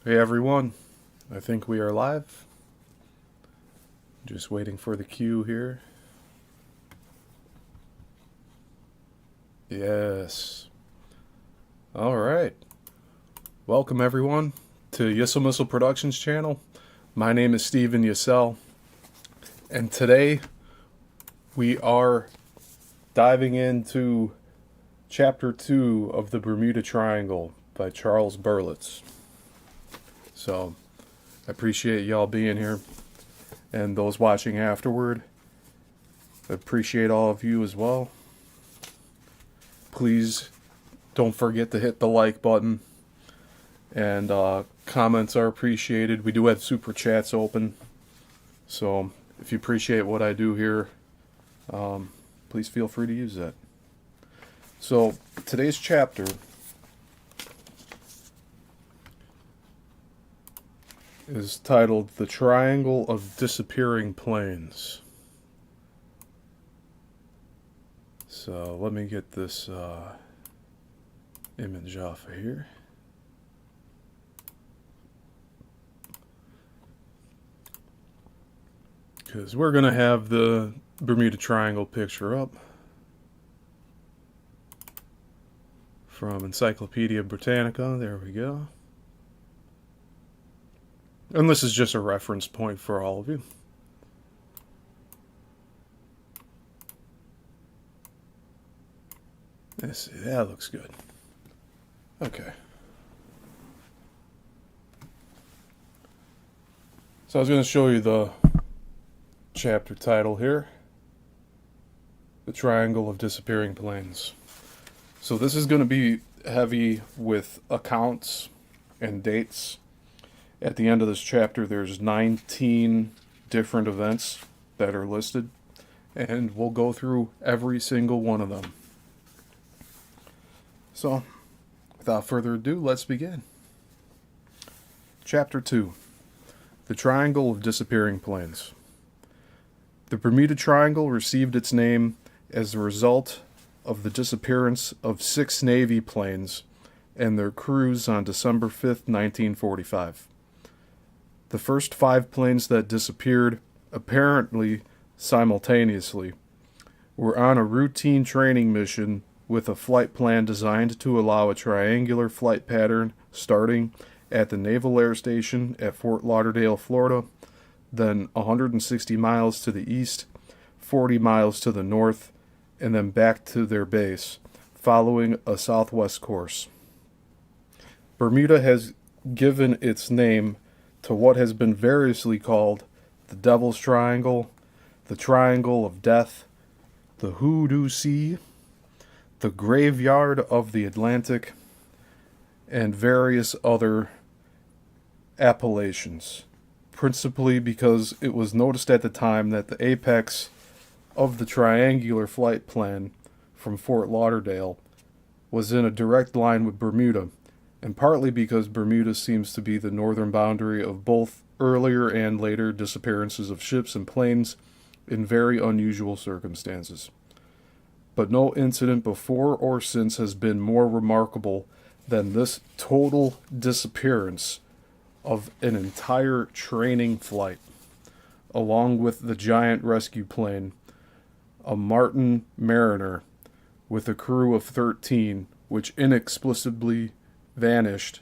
Hey everyone, I think we are live. Just waiting for the cue here. Yes. Alright. Welcome everyone to Yissilmissil Productions channel. My name is Steven Yissel, and today we are diving into Chapter 2 of the Bermuda Triangle by Charles Berlitz. So, I appreciate y'all being here, and those watching afterward. I appreciate all of you as well. Please don't forget to hit the like button, and comments are appreciated. We do have super chats open, so if you appreciate what I do here, please feel free to use that. So today's chapter is titled The Triangle of Disappearing Planes. So let me get this image off of here. Because we're going to have the Bermuda Triangle picture up from Encyclopedia Britannica. There we go. And this is just a reference point for all of you. Let's see, that looks good. Okay. So I was going to show you the chapter title here. The Triangle of Disappearing Planes. So this is going to be heavy with accounts and dates. At the end of this chapter, there's 19 different events that are listed, and we'll go through every single one of them. So, without further ado, let's begin. Chapter 2. The Triangle of Disappearing Planes. The Bermuda Triangle received its name as a result of the disappearance of 6 Navy planes and their crews on December 5th, 1945. The first 5 planes that disappeared, apparently simultaneously, were on a routine training mission with a flight plan designed to allow a triangular flight pattern starting at the Naval Air Station at Fort Lauderdale, Florida, then 160 miles to the east, 40 miles to the north, and then back to their base, following a southwest course. Bermuda has given its name to what has been variously called the Devil's Triangle, the Triangle of Death, the Hoodoo Sea, the Graveyard of the Atlantic, and various other appellations, principally because it was noticed at the time that the apex of the triangular flight plan from Fort Lauderdale was in a direct line with Bermuda, and partly because Bermuda seems to be the northern boundary of both earlier and later disappearances of ships and planes in very unusual circumstances. But no incident before or since has been more remarkable than this total disappearance of an entire training flight, along with the giant rescue plane, a Martin Mariner, with a crew of 13, which inexplicably vanished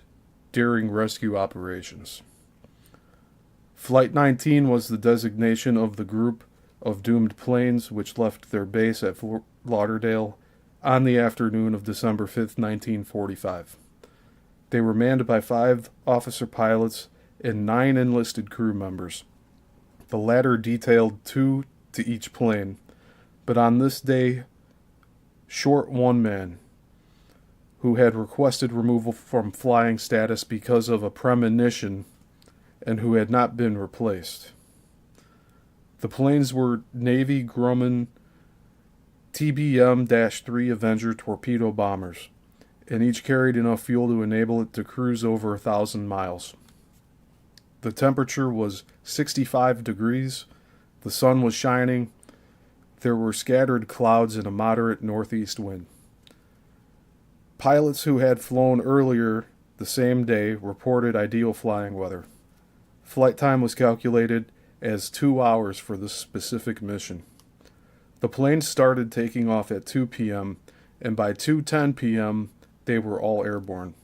during rescue operations. Flight 19 was the designation of the group of doomed planes which left their base at Fort Lauderdale on the afternoon of December 5th, 1945. They were manned by 5 officer pilots and 9 enlisted crew members. The latter detailed 2 to each plane, but on this day, short one man, who had requested removal from flying status because of a premonition and who had not been replaced. The planes were Navy Grumman TBM-3 Avenger torpedo bombers, and each carried enough fuel to enable it to cruise over 1,000 miles. The temperature was 65 degrees, the sun was shining, there were scattered clouds and a moderate northeast wind. Pilots who had flown earlier the same day, reported ideal flying weather. Flight time was calculated as 2 hours for this specific mission. The planes started taking off at 2 p.m., and by 2:10 p.m., they were all airborne.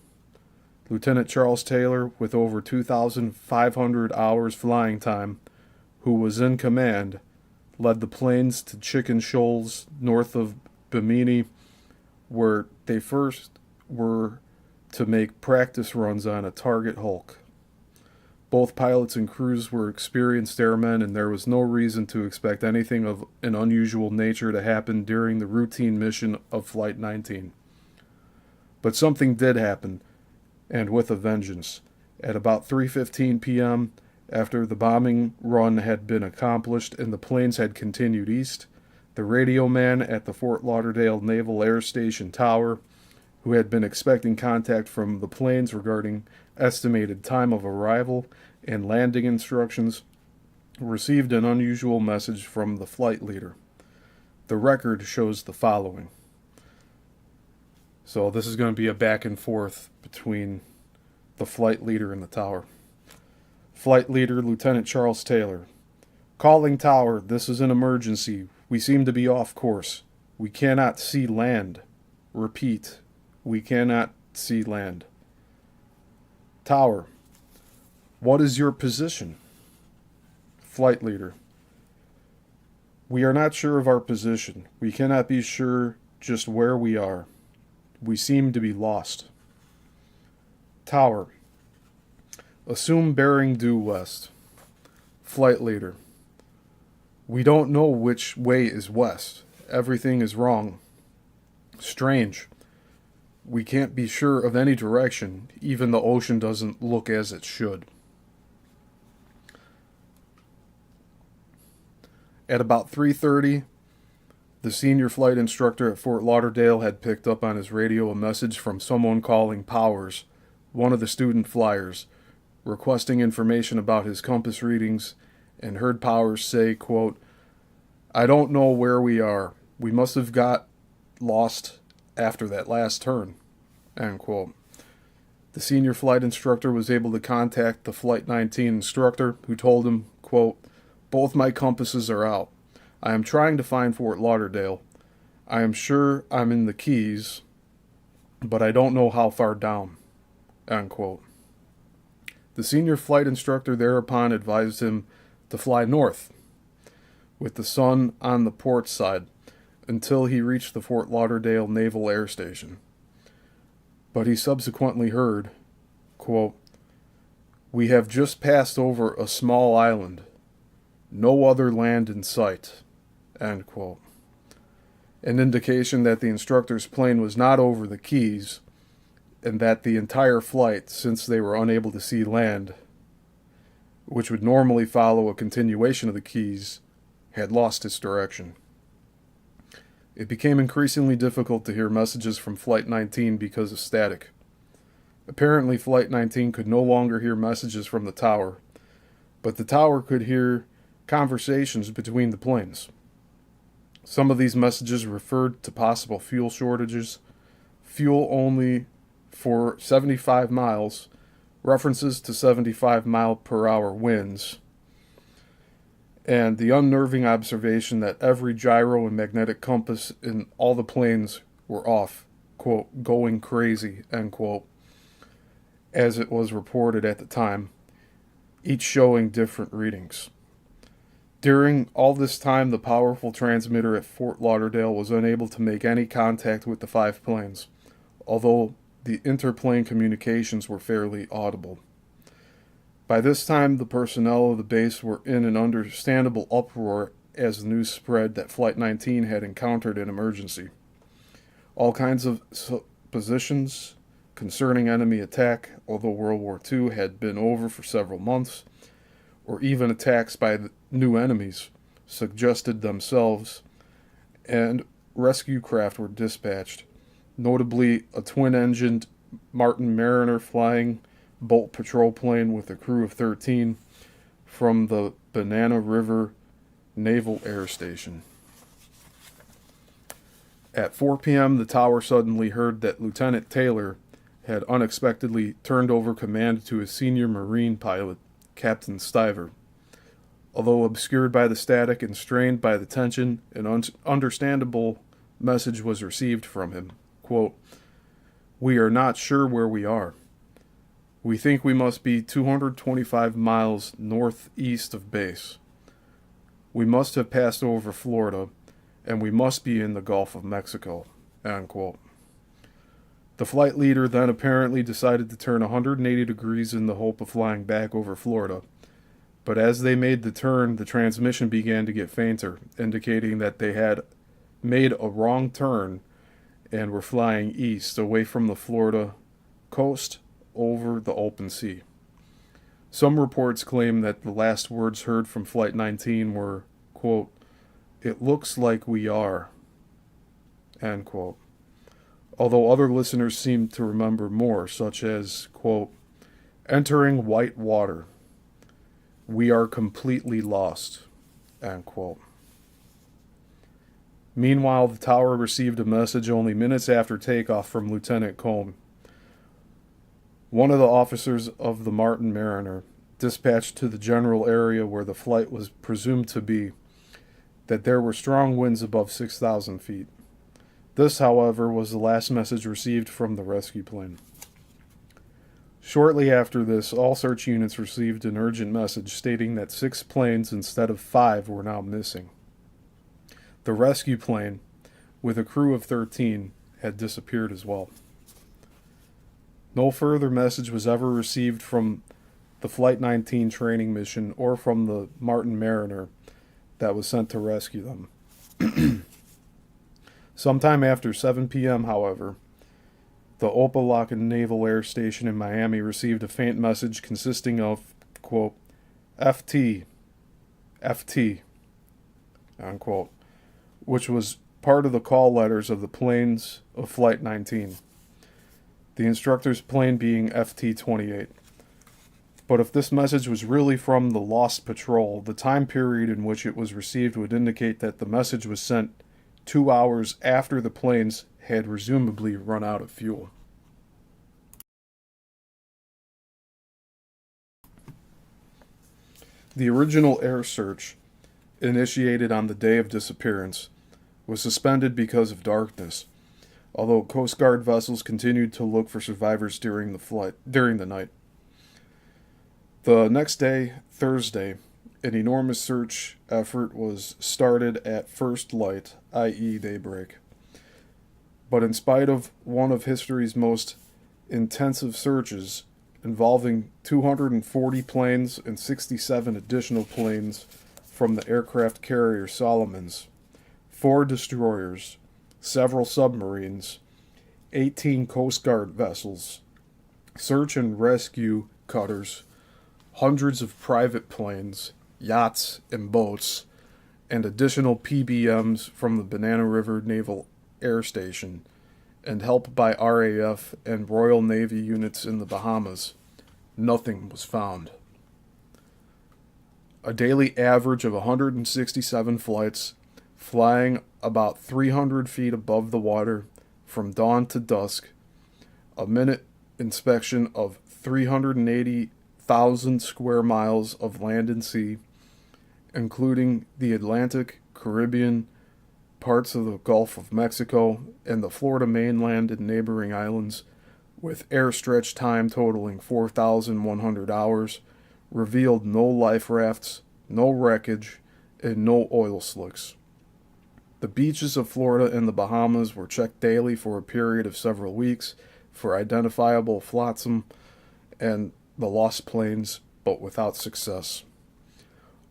Lieutenant Charles Taylor, with over 2,500 hours flying time, who was in command, led the planes to Chicken Shoals north of Bimini, where they first were to make practice runs on a target Hulk. Both pilots and crews were experienced airmen, and there was no reason to expect anything of an unusual nature to happen during the routine mission of Flight 19. But something did happen, and with a vengeance. At about 3:15 p.m., after the bombing run had been accomplished and the planes had continued east, the radio man at the Fort Lauderdale Naval Air Station tower, who had been expecting contact from the planes regarding estimated time of arrival and landing instructions, received an unusual message from the flight leader. The record shows the following. So this is going to be a back and forth between the flight leader and the tower. Flight leader, Lieutenant Charles Taylor. Calling tower, this is an emergency. We seem to be off course. We cannot see land. Repeat, we cannot see land. Tower, what is your position? Flight leader, we are not sure of our position. We cannot be sure just where we are. We seem to be lost. Tower, assume bearing due west. Flight leader, we don't know which way is west. Everything is wrong. Strange. We can't be sure of any direction. Even the ocean doesn't look as it should. At about 3:30, the senior flight instructor at Fort Lauderdale had picked up on his radio a message from someone calling Powers, one of the student flyers, requesting information about his compass readings, and heard Powers say, quote, "I don't know where we are. We must have got lost after that last turn," end quote. The senior flight instructor was able to contact the Flight 19 instructor, who told him, quote, "Both my compasses are out. I am trying to find Fort Lauderdale. I am sure I'm in the Keys, but I don't know how far down," end quote. The senior flight instructor thereupon advised him to fly north, with the sun on the port side, until he reached the Fort Lauderdale Naval Air Station. But he subsequently heard, quote, "We have just passed over a small island. No other land in sight," end quote. An indication that the instructor's plane was not over the Keys, and that the entire flight, since they were unable to see land, which would normally follow a continuation of the Keys, had lost its direction. It became increasingly difficult to hear messages from Flight 19 because of static. Apparently, Flight 19 could no longer hear messages from the tower, but the tower could hear conversations between the planes. Some of these messages referred to possible fuel shortages, fuel only for 75 miles, references to 75-mile-per-hour winds, and the unnerving observation that every gyro and magnetic compass in all the planes were off, quote, "going crazy," end quote, as it was reported at the time, each showing different readings. During all this time, the powerful transmitter at Fort Lauderdale was unable to make any contact with the 5 planes, although the interplane communications were fairly audible. By this time, the personnel of the base were in an understandable uproar as the news spread that Flight 19 had encountered an emergency. All kinds of suppositions concerning enemy attack, although World War II had been over for several months, or even attacks by the new enemies, suggested themselves, and rescue craft were dispatched, notably a twin-engined Martin Mariner flying Bolt patrol plane with a crew of 13 from the Banana River Naval Air Station. At 4 p.m., the tower suddenly heard that Lieutenant Taylor had unexpectedly turned over command to a senior Marine pilot, Captain Stiver. Although obscured by the static and strained by the tension, an understandable message was received from him. Quote, "We are not sure where we are. We think we must be 225 miles northeast of base. We must have passed over Florida, and we must be in the Gulf of Mexico." End quote. The flight leader then apparently decided to turn 180 degrees in the hope of flying back over Florida. But as they made the turn, the transmission began to get fainter, indicating that they had made a wrong turn and were flying east, away from the Florida coast, over the open sea. Some reports claim that the last words heard from Flight 19 were, quote, "It looks like we are," end quote. Although other listeners seem to remember more, such as, quote, "Entering white water. We are completely lost," end quote. Meanwhile, the tower received a message only minutes after takeoff from Lieutenant Combe. One of the officers of the Martin Mariner, dispatched to the general area where the flight was presumed to be, that there were strong winds above 6,000 feet. This, however, was the last message received from the rescue plane. Shortly after this, all search units received an urgent message stating that 6 planes instead of 5 were now missing. The rescue plane, with a crew of 13, had disappeared as well. No further message was ever received from the Flight 19 training mission or from the Martin Mariner that was sent to rescue them. Sometime after 7 p.m., however, the Opelika Naval Air Station in Miami received a faint message consisting of, quote, FT, unquote, which was part of the call letters of the planes of Flight 19, the instructor's plane being FT-28. But if this message was really from the Lost Patrol, the time period in which it was received would indicate that the message was sent 2 hours after the planes had presumably run out of fuel. The original air search, initiated on the day of disappearance, was suspended because of darkness, although Coast Guard vessels continued to look for survivors during the night. The next day, Thursday, an enormous search effort was started at first light, i.e. daybreak. But in spite of one of history's most intensive searches, involving 240 planes and 67 additional planes from the aircraft carrier Solomons, 4 destroyers, several submarines, 18 Coast Guard vessels, search and rescue cutters, hundreds of private planes, yachts, and boats, and additional PBMs from the Banana River Naval Air Station, and help by RAF and Royal Navy units in the Bahamas, nothing was found. A daily average of 167 flights, flying about 300 feet above the water from dawn to dusk, a minute inspection of 380,000 square miles of land and sea, including the Atlantic, Caribbean, parts of the Gulf of Mexico, and the Florida mainland and neighboring islands, with air stretch time totaling 4,100 hours, revealed no life rafts, no wreckage, and no oil slicks. The beaches of Florida and the Bahamas were checked daily for a period of several weeks for identifiable flotsam and the lost planes, but without success.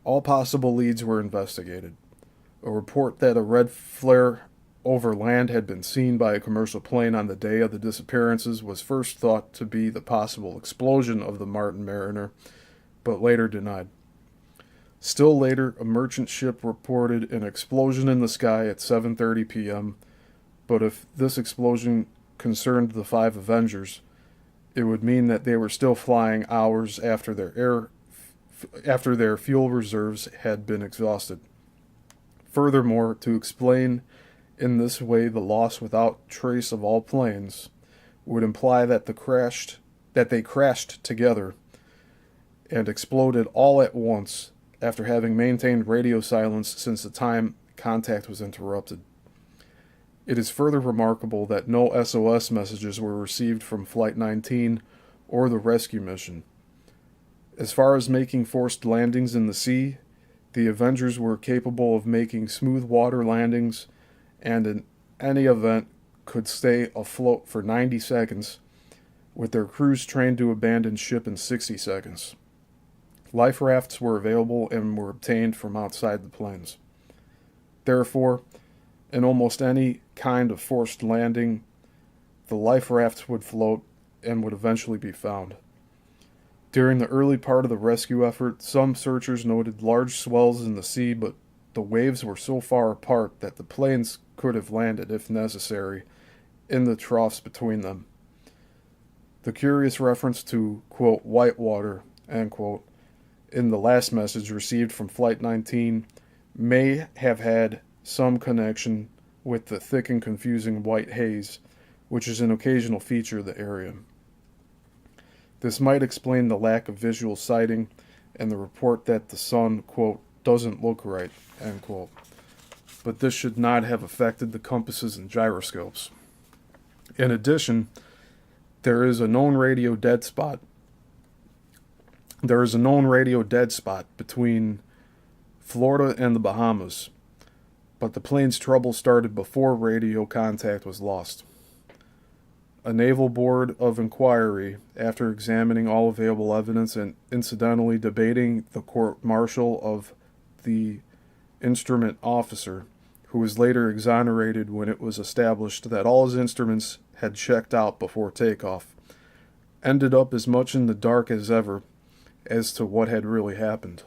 All possible leads were investigated. A report that a red flare over land had been seen by a commercial plane on the day of the disappearances was first thought to be the possible explosion of the Martin Mariner, but later denied. Still later, a merchant ship reported an explosion in the sky at 7:30 p.m., but if this explosion concerned the 5 Avengers, it would mean that they were still flying hours after their fuel reserves had been exhausted. Furthermore, to explain in this way the loss without trace of all planes, would imply that they crashed together and exploded all at once after having maintained radio silence since the time contact was interrupted. It is further remarkable that no SOS messages were received from Flight 19 or the rescue mission. As far as making forced landings in the sea, the Avengers were capable of making smooth water landings and in any event could stay afloat for 90 seconds, with their crews trained to abandon ship in 60 seconds. Life rafts were available and were obtained from outside the planes. Therefore, in almost any kind of forced landing, the life rafts would float and would eventually be found. During the early part of the rescue effort, some searchers noted large swells in the sea, but the waves were so far apart that the planes could have landed, if necessary, in the troughs between them. The curious reference to, quote, white water, end quote, in the last message received from Flight 19 may have had some connection with the thick and confusing white haze, which is an occasional feature of the area. This might explain the lack of visual sighting and the report that the sun, quote, doesn't look right, end quote. But this should not have affected the compasses and gyroscopes. In addition, there is a known radio dead spot between Florida and the Bahamas, but the plane's trouble started before radio contact was lost. A Naval Board of Inquiry, after examining all available evidence and incidentally debating the court-martial of the instrument officer, who was later exonerated when it was established that all his instruments had checked out before takeoff, ended up as much in the dark as ever as to what had really happened.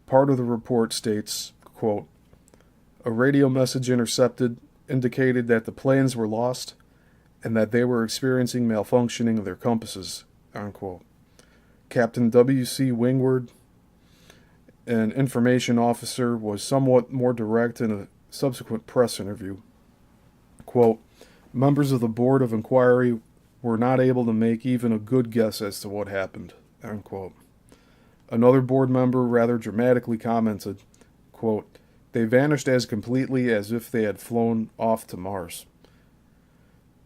Part of the report states, quote, a radio message intercepted indicated that the planes were lost and that they were experiencing malfunctioning of their compasses, unquote. Captain W.C. Wingward, an information officer, was somewhat more direct in a subsequent press interview. Quote, members of the Board of Inquiry were not able to make even a good guess as to what happened, unquote. Another board member rather dramatically commented, quote, they vanished as completely as if they had flown off to Mars,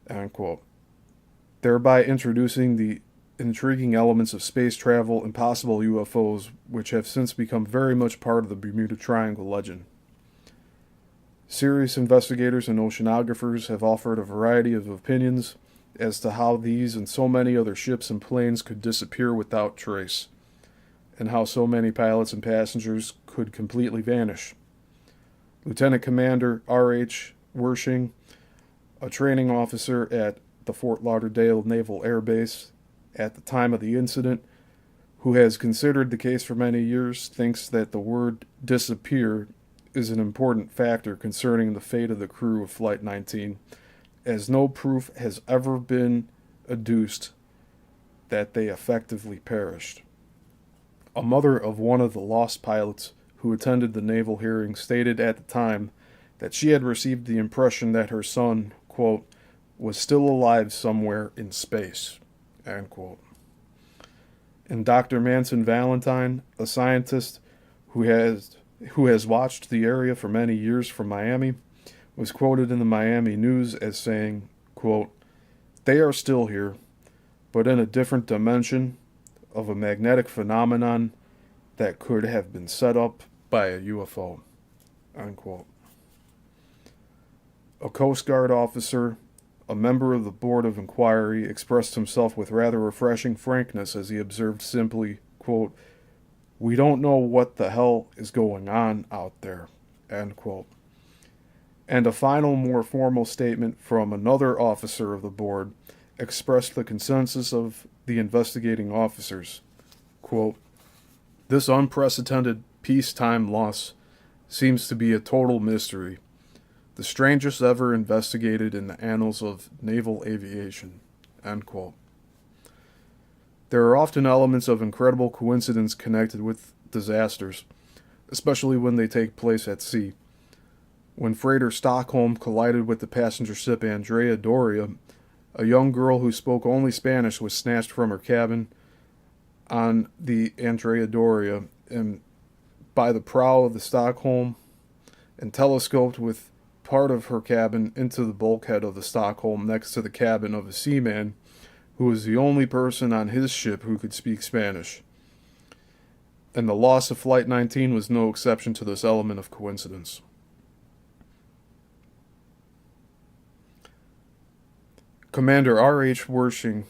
unquote, thereby introducing the intriguing elements of space travel and possible UFOs, which have since become very much part of the Bermuda Triangle legend. Serious investigators and oceanographers have offered a variety of opinions as to how these and so many other ships and planes could disappear without trace, and how so many pilots and passengers could completely vanish. Lieutenant Commander R.H. Wershing, a training officer at the Fort Lauderdale Naval Air Base at the time of the incident, who has considered the case for many years, thinks that the word disappear is an important factor concerning the fate of the crew of Flight 19, as no proof has ever been adduced that they effectively perished. A mother of one of the lost pilots who attended the naval hearing stated at the time that she had received the impression that her son, quote, was still alive somewhere in space, end quote. And Dr. Manson Valentine, a scientist who has watched the area for many years from Miami, was quoted in the Miami News as saying, quote, they are still here, but in a different dimension of a magnetic phenomenon that could have been set up by a UFO, unquote. A Coast Guard officer, a member of the Board of Inquiry, expressed himself with rather refreshing frankness as he observed simply, quote, we don't know what the hell is going on out there, end quote. And a final, more formal statement from another officer of the board expressed the consensus of the investigating officers, quote, this unprecedented peacetime loss seems to be a total mystery, the strangest ever investigated in the annals of naval aviation, end quote. There are often elements of incredible coincidence connected with disasters, especially when they take place at sea. When freighter Stockholm collided with the passenger ship Andrea Doria, A young girl who spoke only Spanish was snatched from her cabin on the Andrea Doria and by the prow of the Stockholm and telescoped with part of her cabin into the bulkhead of the Stockholm next to the cabin of a seaman who was the only person on his ship who could speak Spanish. And the loss of Flight 19 was no exception to this element of coincidence. Commander R.H. Wershing,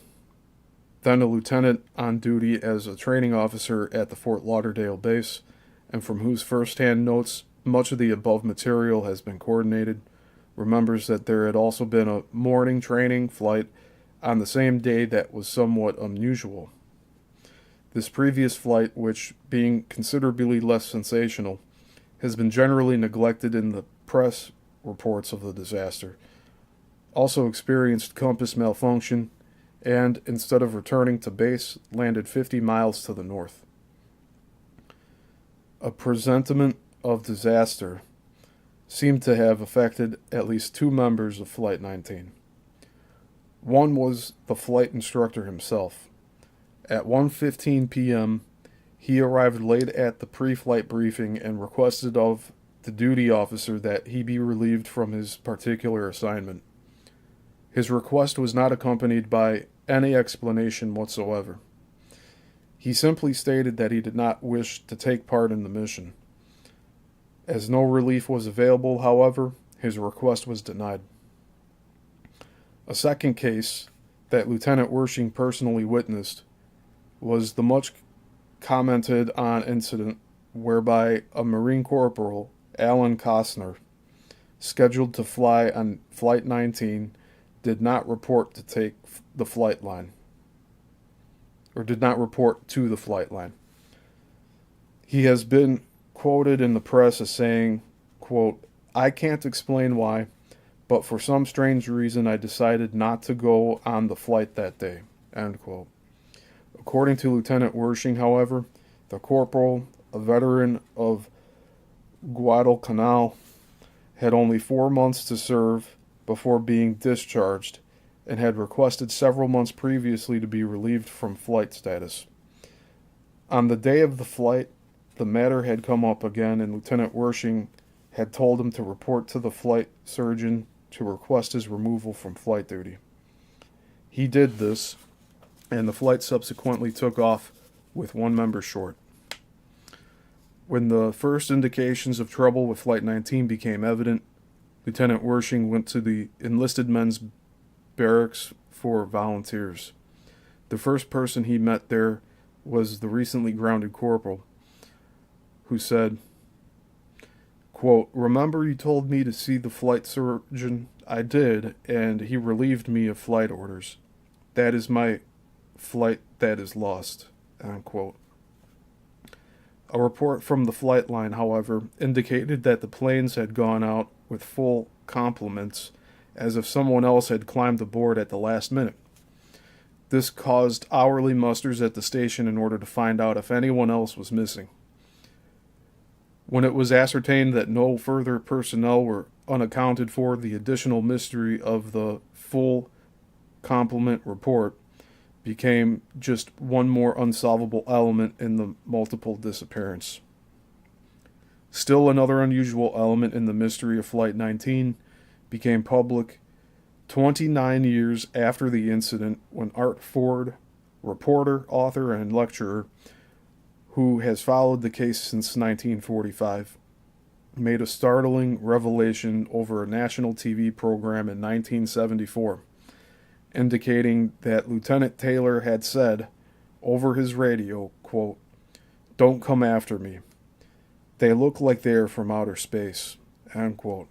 then a lieutenant on duty as a training officer at the Fort Lauderdale base, and from whose first-hand notes much of the above material has been coordinated, remembers that there had also been a morning training flight on the same day that was somewhat unusual. This previous flight, which, being considerably less sensational, has been generally neglected in the press reports of the disaster, also experienced compass malfunction, and, instead of returning to base, landed 50 miles to the north. A presentiment of disaster seemed to have affected at least two members of Flight 19. One was the flight instructor himself. At 1:15 p.m., he arrived late at the pre-flight briefing and requested of the duty officer that he be relieved from his particular assignment. His request was not accompanied by any explanation whatsoever. He simply stated that he did not wish to take part in the mission. As no relief was available, however, his request was denied. A second case that Lieutenant Wershing personally witnessed was the much commented on incident whereby a Marine Corporal, Alan Costner, scheduled to fly on Flight 19, did not report to take the flight line, or did not report to the flight line. He has been quoted in the press as saying, quote, "I can't explain why, but for some strange reason I decided not to go on the flight that day," end quote. According to Lieutenant Wershing, however, the corporal, a veteran of Guadalcanal, had only 4 months to serve before being discharged and had requested several months previously to be relieved from flight status. On the day of the flight, the matter had come up again, and Lieutenant Wershing had told him to report to the flight surgeon to request his removal from flight duty. He did this, and the flight subsequently took off with one member short. When the first indications of trouble with Flight 19 became evident, Lieutenant Wershing went to the enlisted men's barracks for volunteers. The first person he met there was the recently grounded corporal, who said, quote, "Remember you told me to see the flight surgeon? I did, and he relieved me of flight orders. That is my flight that is lost," unquote. A report from the flight line, however, indicated that the planes had gone out with full complements, as if someone else had climbed aboard at the last minute. This caused hourly musters at the station in order to find out if anyone else was missing. When it was ascertained that no further personnel were unaccounted for, the additional mystery of the full complement report became just one more unsolvable element in the multiple disappearance. Still another unusual element in the mystery of Flight 19 became public 29 years after the incident, when Art Ford, reporter, author, and lecturer, who has followed the case since 1945, made a startling revelation over a national TV program in 1974, indicating that Lieutenant Taylor had said over his radio, quote, "Don't come after me. They look like they are from outer space," end quote.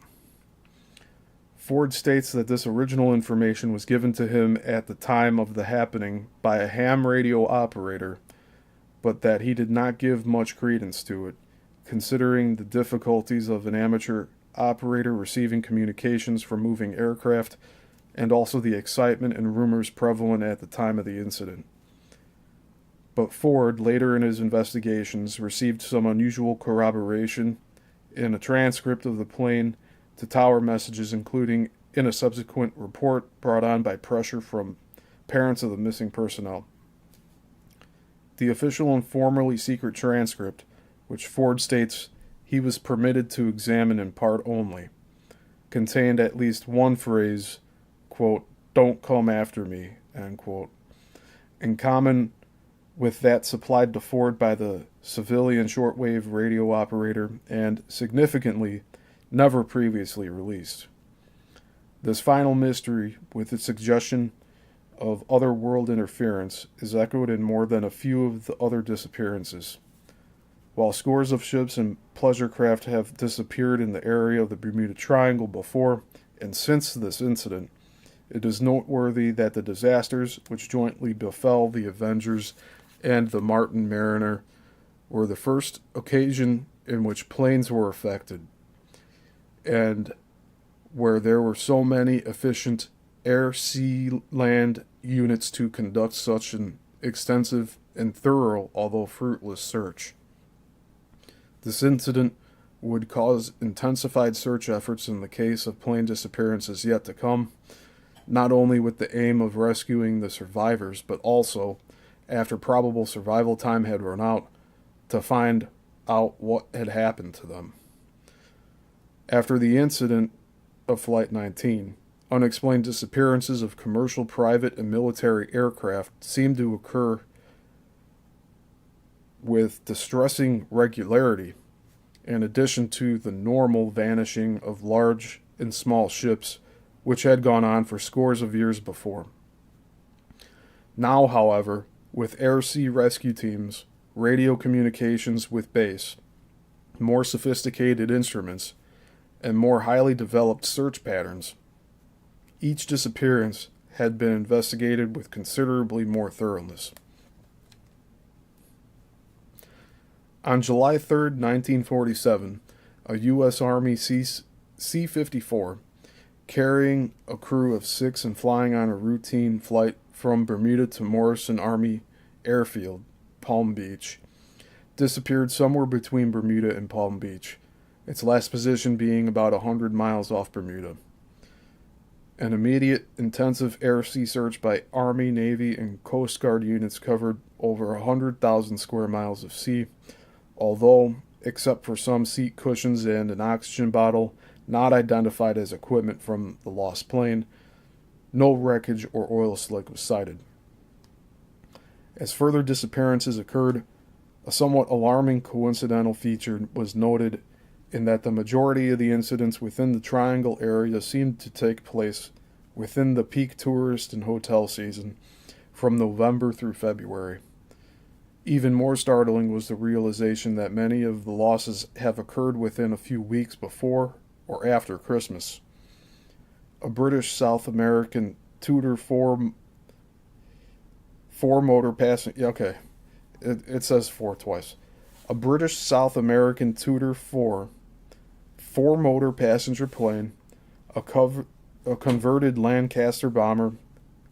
Ford states that this original information was given to him at the time of the happening by a ham radio operator, but that he did not give much credence to it, considering the difficulties of an amateur operator receiving communications from moving aircraft, and also the excitement and rumors prevalent at the time of the incident. But Ford, later in his investigations, received some unusual corroboration in a transcript of the plane to tower messages, including in a subsequent report brought on by pressure from parents of the missing personnel. The official and formerly secret transcript, which Ford states he was permitted to examine in part only, contained at least one phrase, quote, "Don't come after me," end quote, in common with that supplied to Ford by the civilian shortwave radio operator and, significantly, never previously released. This final mystery, with its suggestion of other world interference, is echoed in more than a few of the other disappearances. While scores of ships and pleasure craft have disappeared in the area of the Bermuda Triangle before and since this incident, it is noteworthy that the disasters which jointly befell the Avengers and the Martin Mariner were the first occasion in which planes were affected, and where there were so many efficient air, sea, land units to conduct such an extensive and thorough, although fruitless, search. This incident would cause intensified search efforts in the case of plane disappearances yet to come, not only with the aim of rescuing the survivors, but also, after probable survival time had run out, to find out what had happened to them. After the incident of Flight 19, unexplained disappearances of commercial, private, and military aircraft seemed to occur with distressing regularity, in addition to the normal vanishing of large and small ships, which had gone on for scores of years before. Now, however, with air-sea rescue teams, radio communications with base, more sophisticated instruments, and more highly developed search patterns, each disappearance had been investigated with considerably more thoroughness. On July 3, 1947, a U.S. Army C-54, carrying a crew of 6 and flying on a routine flight from Bermuda to Morrison Army Airfield, Palm Beach, disappeared somewhere between Bermuda and Palm Beach, its last position being about 100 miles off Bermuda. An immediate, intensive air-sea search by Army, Navy, and Coast Guard units covered over 100,000 square miles of sea, although, except for some seat cushions and an oxygen bottle not identified as equipment from the lost plane, no wreckage or oil slick was sighted. As further disappearances occurred, a somewhat alarming coincidental feature was noted in that the majority of the incidents within the Triangle area seemed to take place within the peak tourist and hotel season, from November through February. Even more startling was the realization that many of the losses have occurred within a few weeks before or after Christmas. A British South American Tudor four-motor passenger... Okay, it says four twice. A British South American Tudor four-motor passenger plane, a converted Lancaster bomber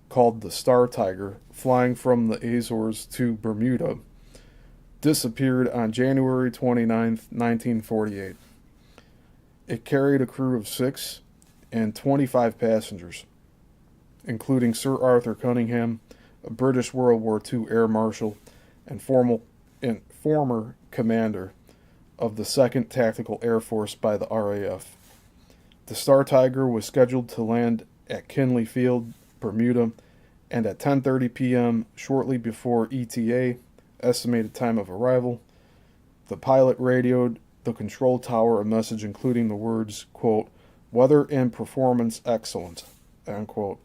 called the Star Tiger, flying from the Azores to Bermuda, disappeared on January 29, 1948. It carried a crew of 6 and 25 passengers, including Sir Arthur Cunningham, a British World War II Air Marshal and former commander of the 2nd Tactical Air Force by the RAF. The Star Tiger was scheduled to land at Kinley Field, Bermuda, and at 10:30 p.m., shortly before ETA, estimated time of arrival, the pilot radioed the control tower a message including the words, quote, "Weather and performance excellent," end quote,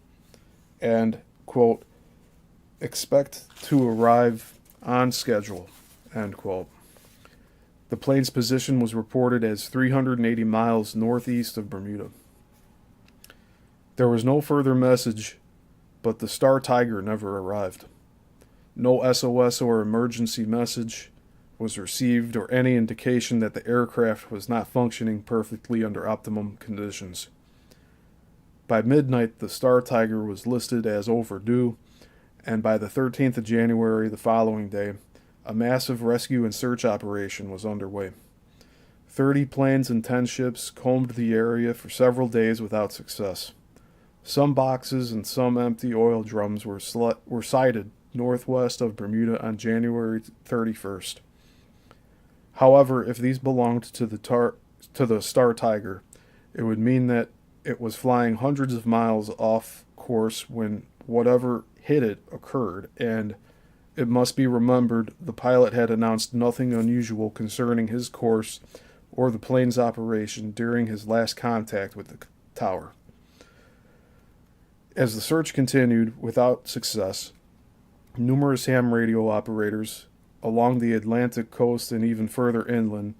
and, quote, "Expect to arrive on schedule," end quote. The plane's position was reported as 380 miles northeast of Bermuda. There was no further message, but the Star Tiger never arrived. No SOS or emergency message was received or any indication that the aircraft was not functioning perfectly under optimum conditions. By midnight, the Star Tiger was listed as overdue, and by the 13th of January, the following day, a massive rescue and search operation was underway. 30 planes and 10 ships combed the area for several days without success. Some boxes and some empty oil drums were sighted northwest of Bermuda on January 31st. However, if these belonged to the Star Tiger, it would mean that it was flying hundreds of miles off course when whatever hit it occurred, and it must be remembered the pilot had announced nothing unusual concerning his course or the plane's operation during his last contact with the tower. As the search continued without success, numerous ham radio operators along the Atlantic coast and even further inland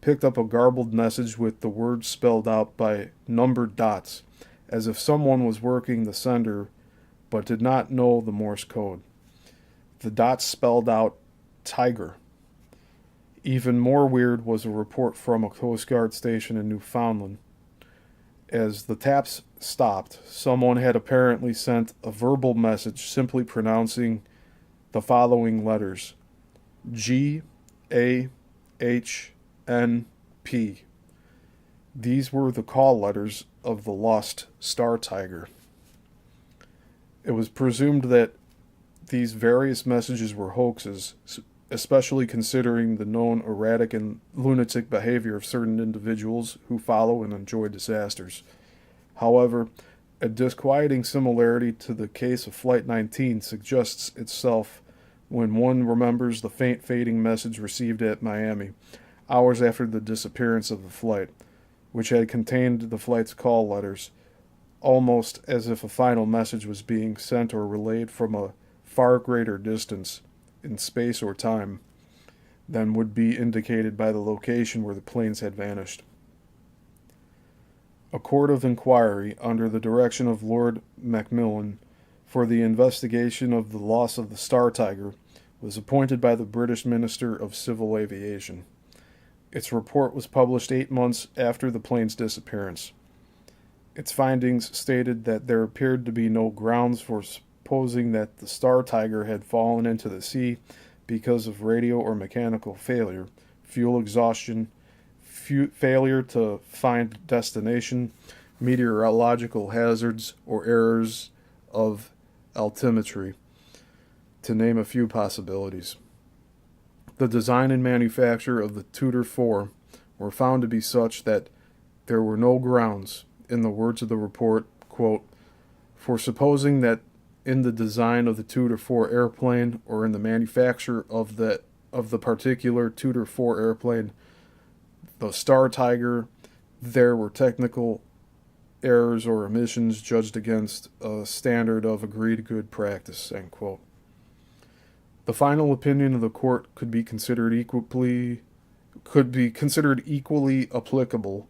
picked up a garbled message with the words spelled out by numbered dots, as if someone was working the sender but did not know the Morse code. The dots spelled out Tiger. Even more weird was a report from a Coast Guard station in Newfoundland. As the taps stopped, someone had apparently sent a verbal message simply pronouncing the following letters: GAHNP. These were the call letters of the lost Star Tiger. It was presumed that these various messages were hoaxes, especially considering the known erratic and lunatic behavior of certain individuals who follow and enjoy disasters. However, a disquieting similarity to the case of Flight 19 suggests itself when one remembers the faint fading message received at Miami, hours after the disappearance of the flight, which had contained the flight's call letters, almost as if a final message was being sent or relayed from a far greater distance in space or time than would be indicated by the location where the planes had vanished. A court of inquiry under the direction of Lord Macmillan for the investigation of the loss of the Star Tiger was appointed by the British Minister of Civil Aviation. Its report was published 8 months after the plane's disappearance. Its findings stated that there appeared to be no grounds for supposing that the Star Tiger had fallen into the sea because of radio or mechanical failure, fuel exhaustion, failure to find destination, meteorological hazards, or errors of altimetry, to name a few possibilities. The design and manufacture of the Tudor 4 were found to be such that there were no grounds, in the words of the report, quote, for supposing that in the design of the Tudor 4 airplane or in the manufacture of the particular Tudor 4 airplane, the Star Tiger, there were technical errors or omissions judged against a standard of agreed good practice, end quote. The final opinion of the court could be considered equally applicable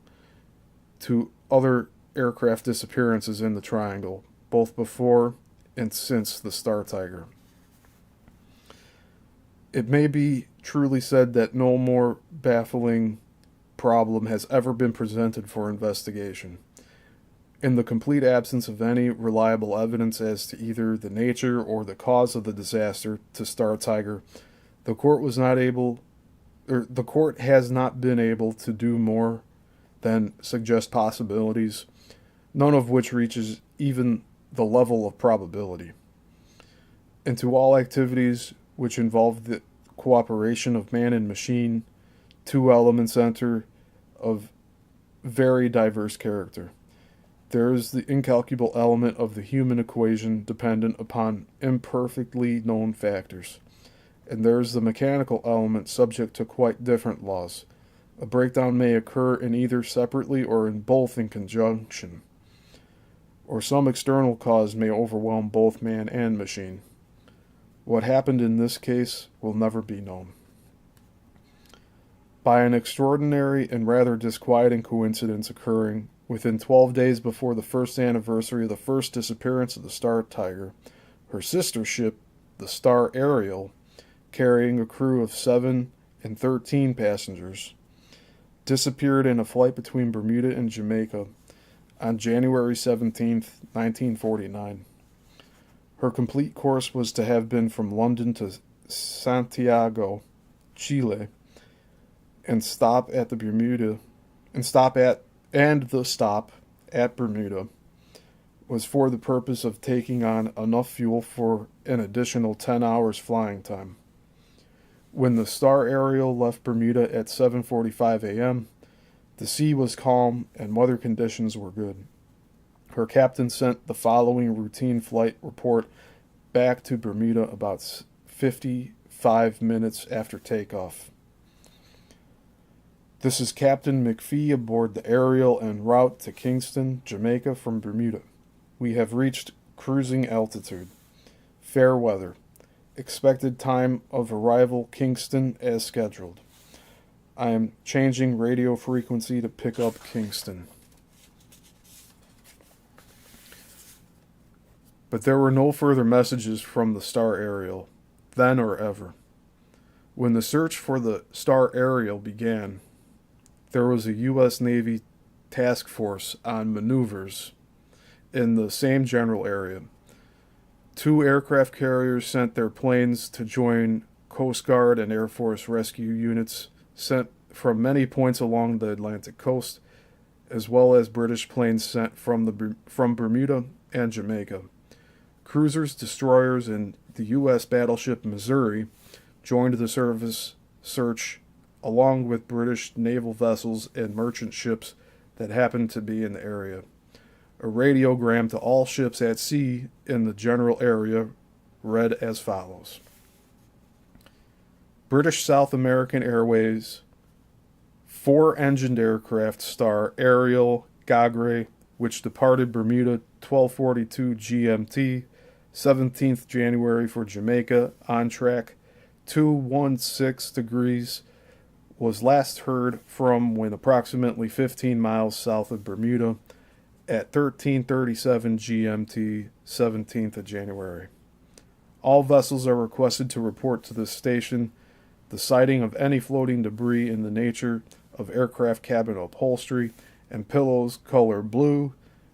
to other aircraft disappearances in the Triangle, both before and since the Star Tiger. It may be truly said that no more baffling problem has ever been presented for investigation. In the complete absence of any reliable evidence as to either the nature or the cause of the disaster to Star Tiger, the court has not been able to do more than suggest possibilities, none of which reaches even the level of probability. Into all activities which involve the cooperation of man and machine, two elements enter of very diverse character. There is the incalculable element of the human equation dependent upon imperfectly known factors, and there is the mechanical element subject to quite different laws. A breakdown may occur in either separately or in both in conjunction, or some external cause may overwhelm both man and machine. What happened in this case will never be known. By an extraordinary and rather disquieting coincidence occurring within 12 days before the first anniversary of the first disappearance of the Star Tiger, her sister ship, the Star Ariel, carrying a crew of 7 and 13 passengers, disappeared in a flight between Bermuda and Jamaica on January 17, 1949. Her complete course was to have been from London to Santiago, Chile, and the stop at Bermuda, was for the purpose of taking on enough fuel for an additional 10 hours flying time. When the Star Ariel left Bermuda at 7:45 a.m., the sea was calm and weather conditions were good. Her captain sent the following routine flight report back to Bermuda about 55 minutes after takeoff. This is Captain McPhee aboard the Ariel en route to Kingston, Jamaica from Bermuda. We have reached cruising altitude. Fair weather. Expected time of arrival Kingston as scheduled. I am changing radio frequency to pick up Kingston. But there were no further messages from the Star Ariel, then or ever. When the search for the Star Ariel began, there was a U.S. Navy task force on maneuvers in the same general area. 2 aircraft carriers sent their planes to join Coast Guard and Air Force rescue units sent from many points along the Atlantic coast, as well as British planes sent from Bermuda and Jamaica. Cruisers, destroyers, and the U.S. battleship Missouri joined the service search along with British naval vessels and merchant ships that happened to be in the area. A radiogram to all ships at sea in the general area read as follows. British South American Airways 4-engined aircraft Star Ariel Gagre, which departed Bermuda 12:42 GMT, 17th January for Jamaica, on track 216 degrees, was last heard from when approximately 15 miles south of Bermuda at 13:37 GMT, 17th of January. All vessels are requested to report to this station the sighting of any floating debris in the nature of aircraft cabin upholstery and pillows color blue,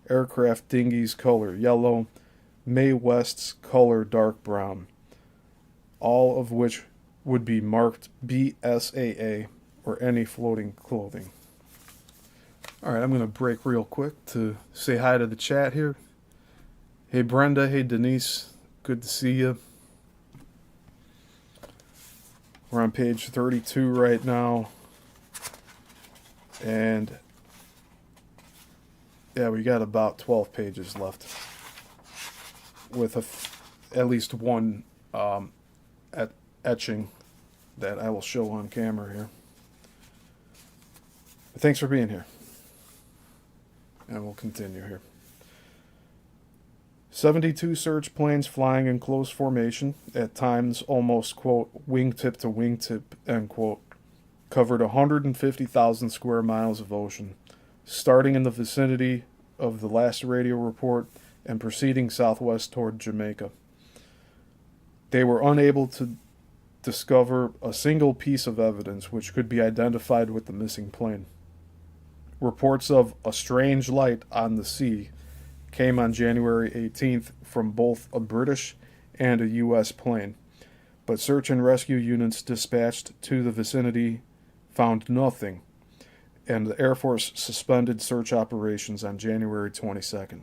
aircraft dinghies color yellow, Mae West's color dark brown, all of which would be marked BSAA or any floating clothing. Alright, I'm going to break real quick to say hi to the chat here. Hey Brenda, hey Denise, good to see you. We're on page 32 right now. And yeah, we got about 12 pages left with at least one etching that I will show on camera here. But thanks for being here. And we'll continue here. 72 search planes flying in close formation, at times almost, quote, wingtip to wingtip, end quote, covered 150,000 square miles of ocean, starting in the vicinity of the last radio report and proceeding southwest toward Jamaica. They were unable to discover a single piece of evidence which could be identified with the missing plane. Reports of a strange light on the sea came on January 18th from both a British and a U.S. plane, but search and rescue units dispatched to the vicinity found nothing, and the Air Force suspended search operations on January 22nd.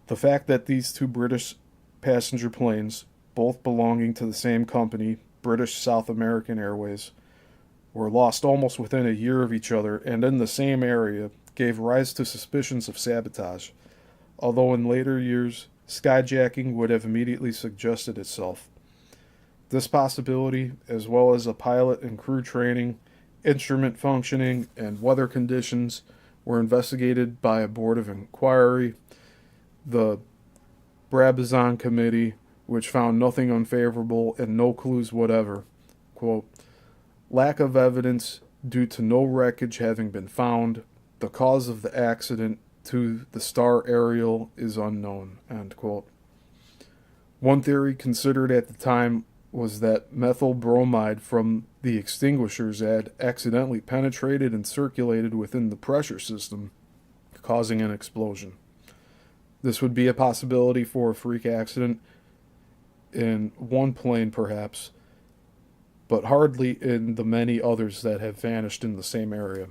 The fact that these 2 British passenger planes, both belonging to the same company, British South American Airways, were lost almost within a year of each other and in the same area gave rise to suspicions of sabotage, although in later years, skyjacking would have immediately suggested itself. This possibility, as well as a pilot and crew training, instrument functioning, and weather conditions, were investigated by a board of inquiry, the Brabazon Committee, which found nothing unfavorable and no clues whatever. Quote, lack of evidence due to no wreckage having been found. The cause of the accident to the Star Ariel is unknown, end quote. One theory considered at the time was that methyl bromide from the extinguishers had accidentally penetrated and circulated within the pressure system, causing an explosion. This would be a possibility for a freak accident in one plane perhaps, but hardly in the many others that have vanished in the same area.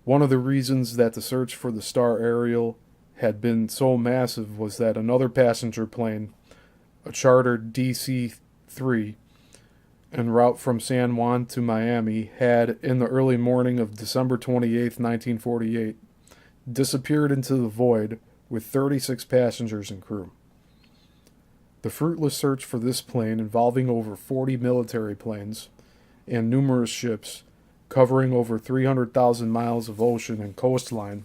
One of the reasons that the search for the Star Ariel had been so massive was that another passenger plane, a chartered DC 3, en route from San Juan to Miami, had, in the early morning of December 28, 1948, disappeared into the void with 36 passengers and crew. The fruitless search for this plane, involving over 40 military planes and numerous ships, covering over 300,000 miles of ocean and coastline,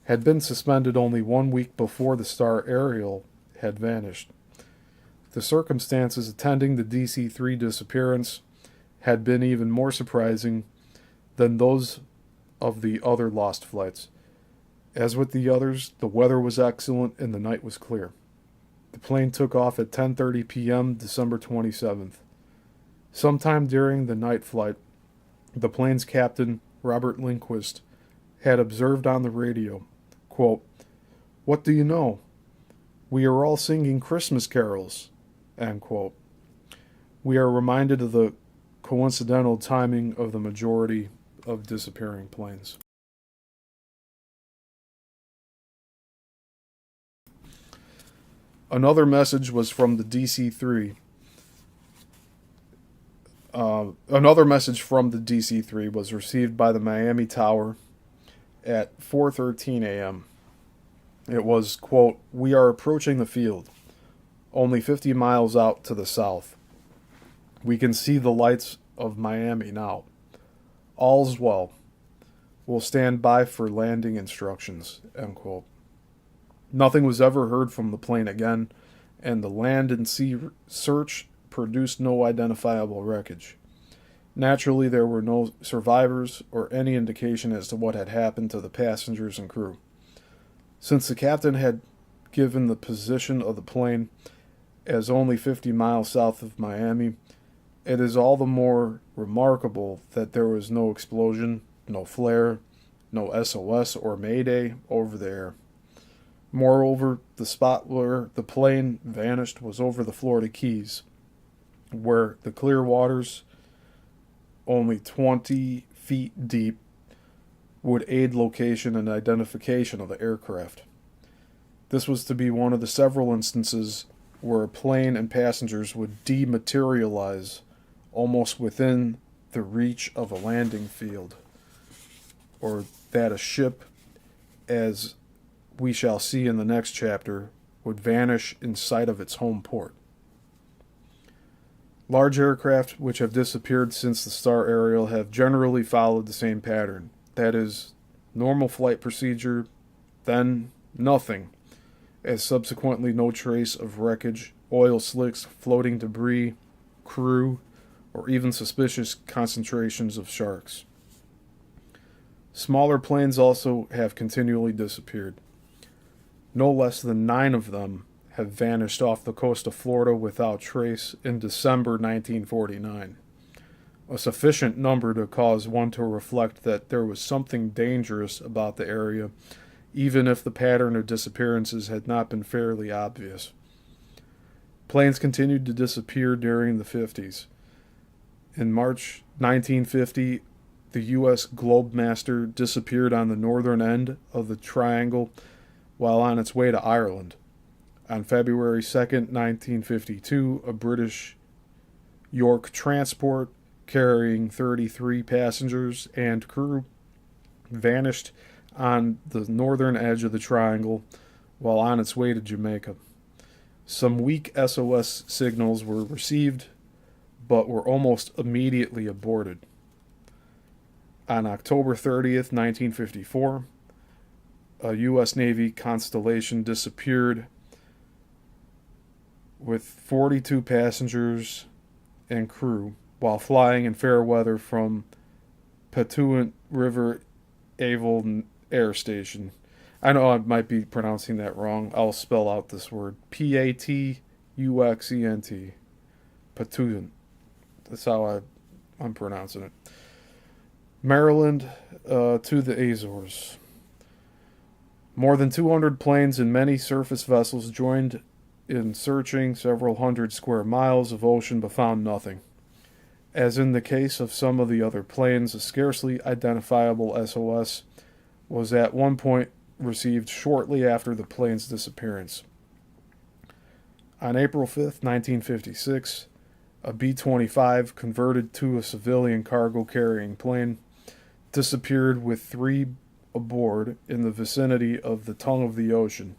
had been suspended only 1 week before the Star Ariel had vanished. The circumstances attending the DC 3 disappearance had been even more surprising than those of the other lost flights. As with the others, the weather was excellent and the night was clear. The plane took off at 10:30 p.m. December 27th. Sometime during the night flight, the plane's captain, Robert Lindquist, had observed on the radio, quote, "What do you know? We are all singing Christmas carols," end quote. We are reminded of the coincidental timing of the majority of disappearing planes. Another message was from the DC-3. Another message from the DC-3 was received by the Miami Tower at 4:13 a.m. It was, quote, "We are approaching the field, only 50 miles out to the south. We can see the lights of Miami now. All's well. We'll stand by for landing instructions," end quote. Nothing was ever heard from the plane again, and the land and sea search produced no identifiable wreckage. Naturally, there were no survivors or any indication as to what had happened to the passengers and crew. Since the captain had given the position of the plane as only 50 miles south of Miami, it is all the more remarkable that there was no explosion, no flare, no SOS or Mayday over the air. Moreover, the spot where the plane vanished was over the Florida Keys, where the clear waters, only 20 feet deep, would aid location and identification of the aircraft. This was to be one of the several instances where a plane and passengers would dematerialize almost within the reach of a landing field, or that a ship, as we shall see in the next chapter, would vanish in sight of its home port. Large aircraft which have disappeared since the Star Ariel have generally followed the same pattern. That is, normal flight procedure, then nothing, as subsequently no trace of wreckage, oil slicks, floating debris, crew, or even suspicious concentrations of sharks. Smaller planes also have continually disappeared. No less than 9 of them have vanished off the coast of Florida without trace in December 1949. A sufficient number to cause one to reflect that there was something dangerous about the area, even if the pattern of disappearances had not been fairly obvious. Planes continued to disappear during the 50s. In March 1950, the U.S. Globemaster disappeared on the northern end of the triangle while on its way to Ireland. On February 2nd, 1952, a British York transport carrying 33 passengers and crew vanished on the northern edge of the triangle while on its way to Jamaica. Some weak SOS signals were received, but were almost immediately aborted. On October 30th, 1954, a U.S. Navy Constellation disappeared with 42 passengers and crew while flying in fair weather from Patuxent River Avold Air Station. I know I might be pronouncing that wrong. I'll spell out this word. Patuxent. Patuxent. That's how I'm pronouncing it. Maryland to the Azores. More than 200 planes and many surface vessels joined in searching several hundred square miles of ocean but found nothing. As in the case of some of the other planes, a scarcely identifiable SOS was at one point received shortly after the plane's disappearance. On April 5th, 1956, a B 25 converted to a civilian cargo carrying plane disappeared with three aboard in the vicinity of the Tongue of the Ocean,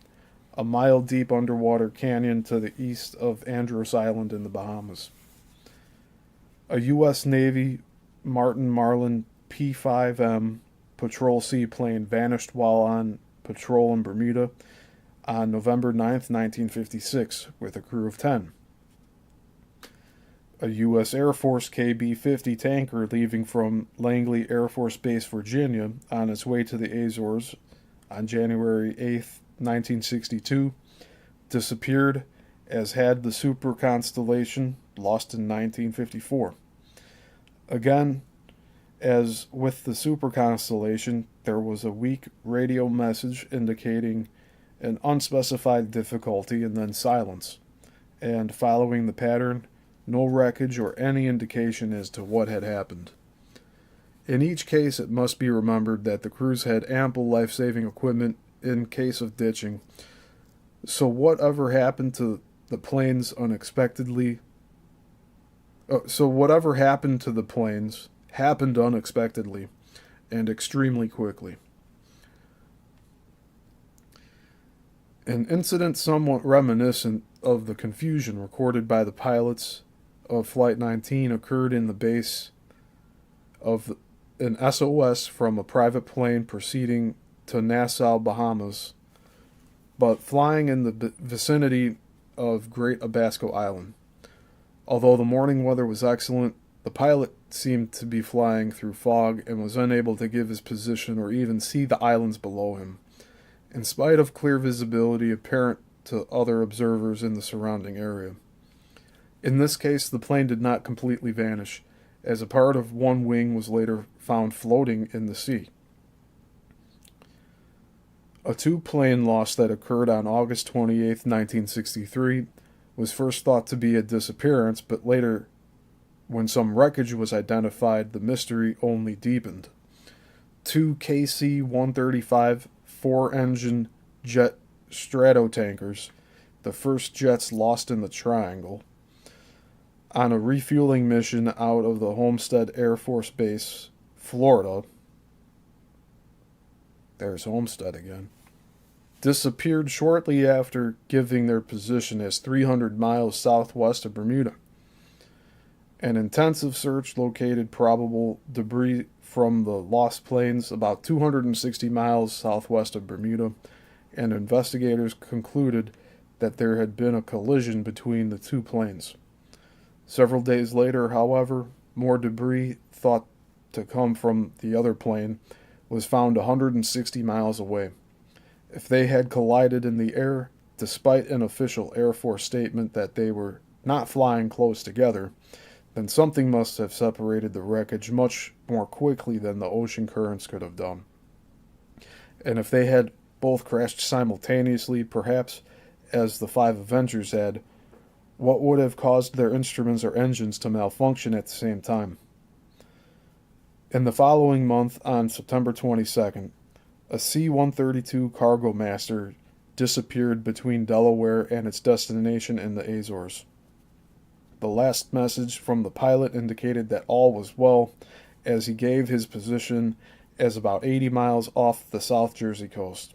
a mile deep underwater canyon to the east of Andros Island in the Bahamas. A U.S. Navy Martin Marlin P 5M patrol seaplane vanished while on patrol in Bermuda on November 9th, 1956, with a crew of 10. A U.S. Air Force KB 50 tanker leaving from Langley Air Force Base, Virginia, on its way to the Azores on January 8th, 1962, disappeared, as had the Super Constellation, lost in 1954. Again, as with the Super Constellation, there was a weak radio message indicating an unspecified difficulty and then silence, and following the pattern, no wreckage or any indication as to what had happened. In each case, it must be remembered that the crews had ample life-saving equipment in case of ditching, so whatever happened to the planes happened unexpectedly and extremely quickly. An incident somewhat reminiscent of the confusion recorded by the pilots of Flight 19 occurred in the base of an SOS from a private plane proceeding to Nassau, Bahamas, but flying in the vicinity of Great Abasco Island. Although the morning weather was excellent, the pilot seemed to be flying through fog and was unable to give his position or even see the islands below him, in spite of clear visibility apparent to other observers in the surrounding area. In this case, the plane did not completely vanish, as a part of one wing was later found floating in the sea. A two-plane loss that occurred on August 28, 1963, was first thought to be a disappearance, but later, when some wreckage was identified, the mystery only deepened. Two KC-135 four-engine jet stratotankers, the first jets lost in the Triangle, on a refueling mission out of the Homestead Air Force Base, Florida. There's Homestead again. Disappeared shortly after giving their position as 300 miles southwest of Bermuda. An intensive search located probable debris from the lost planes about 260 miles southwest of Bermuda, and investigators concluded that there had been a collision between the two planes. Several days later, however, more debris thought to come from the other plane was found 160 miles away. If they had collided in the air, despite an official Air Force statement that they were not flying close together, then something must have separated the wreckage much more quickly than the ocean currents could have done. And if they had both crashed simultaneously, perhaps, as the five Avengers had, what would have caused their instruments or engines to malfunction at the same time? In the following month, on September 22nd, a C-132 cargo master disappeared between Delaware and its destination in the Azores. The last message from the pilot indicated that all was well, as he gave his position as about 80 miles off the South Jersey coast.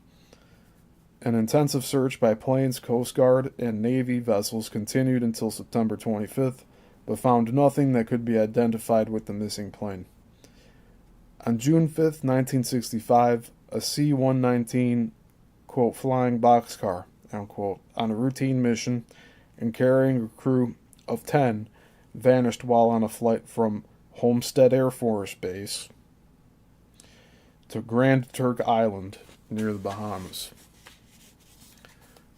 An intensive search by planes, Coast Guard, and Navy vessels continued until September 25th, but found nothing that could be identified with the missing plane. On June 5th, 1965, a C-119, quote, flying boxcar, unquote, on a routine mission and carrying a crew of 10, vanished while on a flight from Homestead Air Force Base to Grand Turk Island near the Bahamas.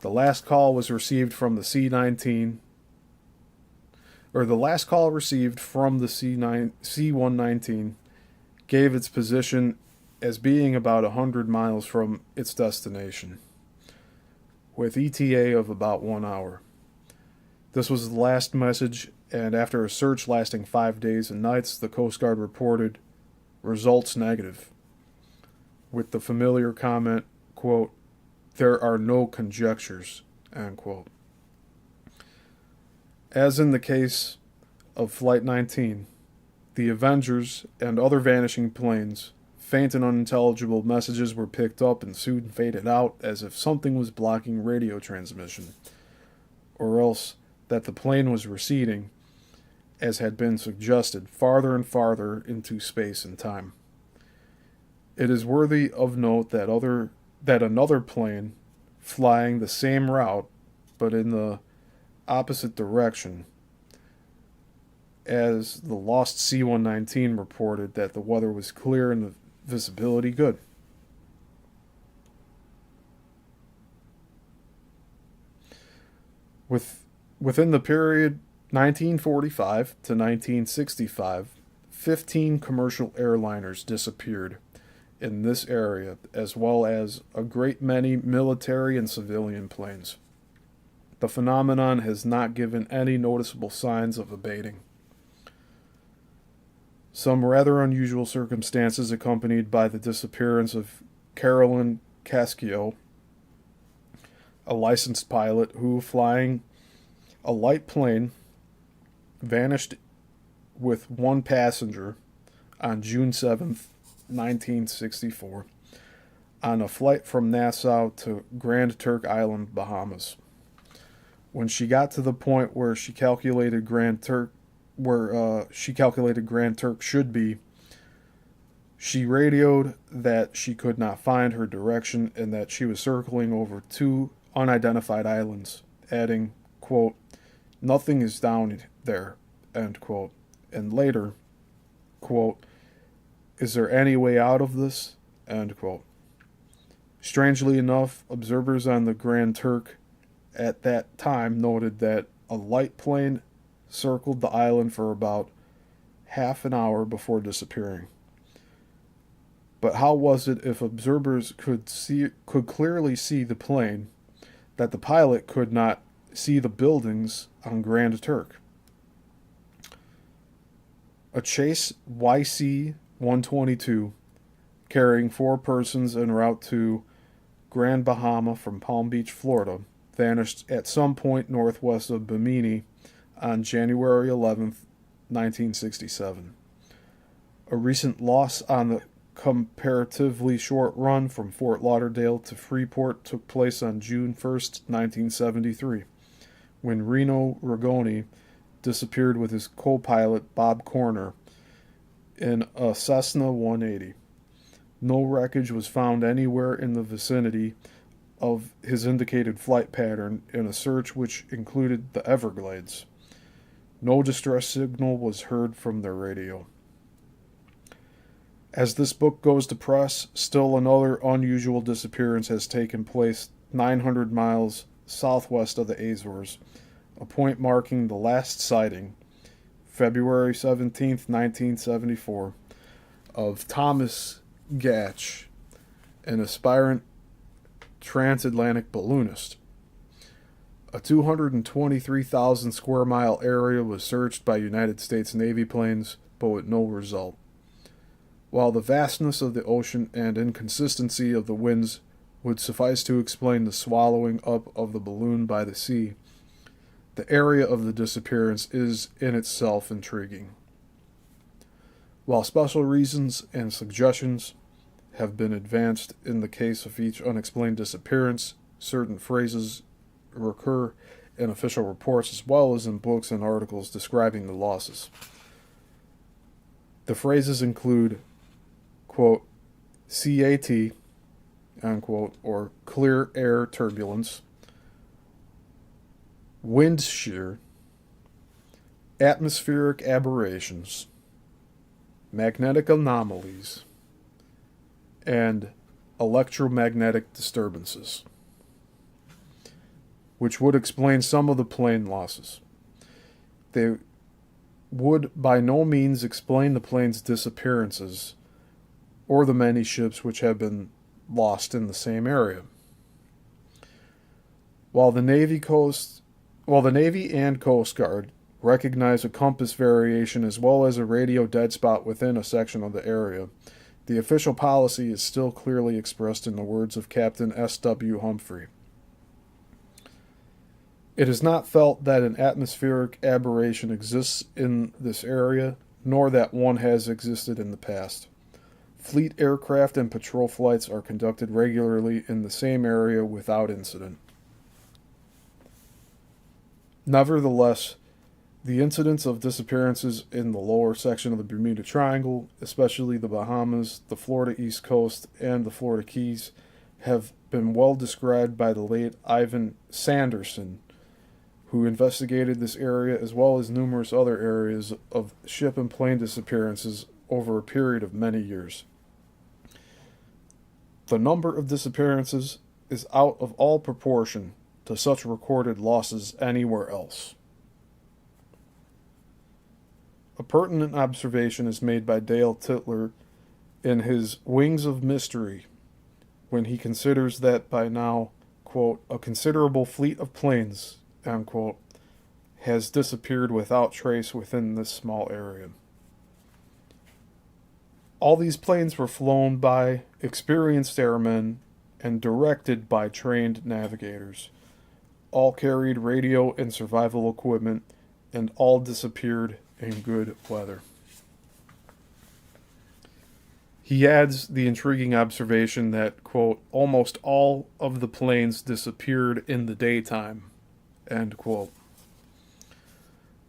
The last call was received from the C-119 gave its position as being about 100 miles from its destination, with ETA of about 1 hour. This was the last message, and after a search lasting 5 days and nights, the Coast Guard reported results negative. with the familiar comment, quote, "There are no conjectures," end quote. As in the case of Flight 19, the Avengers and other vanishing planes, faint and unintelligible messages were picked up and soon faded out as if something was blocking radio transmission, or else that the plane was receding, as had been suggested, farther and farther into space and time. It is worthy of note that another plane, flying the same route but in the opposite direction, as the lost C-119, reported that the weather was clear and the visibility good. Within the period 1945 to 1965, 15 commercial airliners disappeared in this area, as well as a great many military and civilian planes. The phenomenon has not given any noticeable signs of abating. Some rather unusual circumstances accompanied by the disappearance of Carolyn Cascio, a licensed pilot who, flying a light plane, vanished with one passenger on June 7th, 1964, on a flight from Nassau to Grand Turk Island, Bahamas. When she got to the point where she calculated Grand Turk should be, she radioed that she could not find her direction and that she was circling over two unidentified islands, adding, quote, "Nothing is down there," end quote. And later, quote, "Is there any way out of this?" End quote. Strangely enough, observers on the Grand Turk at that time noted that a light plane circled the island for about half an hour before disappearing. But how was it, if observers could clearly see the plane, that the pilot could not see the buildings on Grand Turk? A Chase YC-122 carrying 4 persons en route to Grand Bahama from Palm Beach, Florida, vanished at some point northwest of Bimini on January 11th, 1967. A recent loss on the comparatively short run from Fort Lauderdale to Freeport took place on June 1st, 1973, when Reno Rigoni disappeared with his co-pilot Bob Corner in a Cessna 180. No wreckage was found anywhere in the vicinity of his indicated flight pattern in a search which included the Everglades. No distress signal was heard from their radio. As this book goes to press, still another unusual disappearance has taken place 900 miles southwest of the Azores, a point marking the last sighting, February 17, 1974, of Thomas Gatch, an aspirant transatlantic balloonist. A 223,000 square mile area was searched by United States Navy planes, but with no result. While the vastness of the ocean and inconsistency of the winds would suffice to explain the swallowing up of the balloon by the sea, the area of the disappearance is in itself intriguing. While special reasons and suggestions have been advanced in the case of each unexplained disappearance, certain phrases recur in official reports as well as in books and articles describing the losses. The phrases include, quote, CAT, unquote, or clear air turbulence, wind shear, atmospheric aberrations, magnetic anomalies, and electromagnetic disturbances, which would explain some of the plane losses. They would by no means explain the plane's disappearances or the many ships which have been lost in the same area. While the Navy and Coast Guard recognize a compass variation as well as a radio dead spot within a section of the area, The official policy is still clearly expressed in the words of Captain S.W. Humphrey. It is not felt that an atmospheric aberration exists in this area, nor that one has existed in the past. Fleet aircraft and patrol flights are conducted regularly in the same area without incident. Nevertheless, the incidence of disappearances in the lower section of the Bermuda Triangle, especially the Bahamas, the Florida East Coast, and the Florida Keys, have been well described by the late Ivan Sanderson, who investigated this area as well as numerous other areas of ship and plane disappearances over a period of many years. The number of disappearances is out of all proportion to such recorded losses anywhere else. A pertinent observation is made by Dale Tytler in his Wings of Mystery when he considers that by now, quote, a considerable fleet of planes, unquote, has disappeared without trace within this small area. All these planes were flown by experienced airmen and directed by trained navigators. All carried radio and survival equipment, and all disappeared in good weather. He adds the intriguing observation that, quote, almost all of the planes disappeared in the daytime, end quote.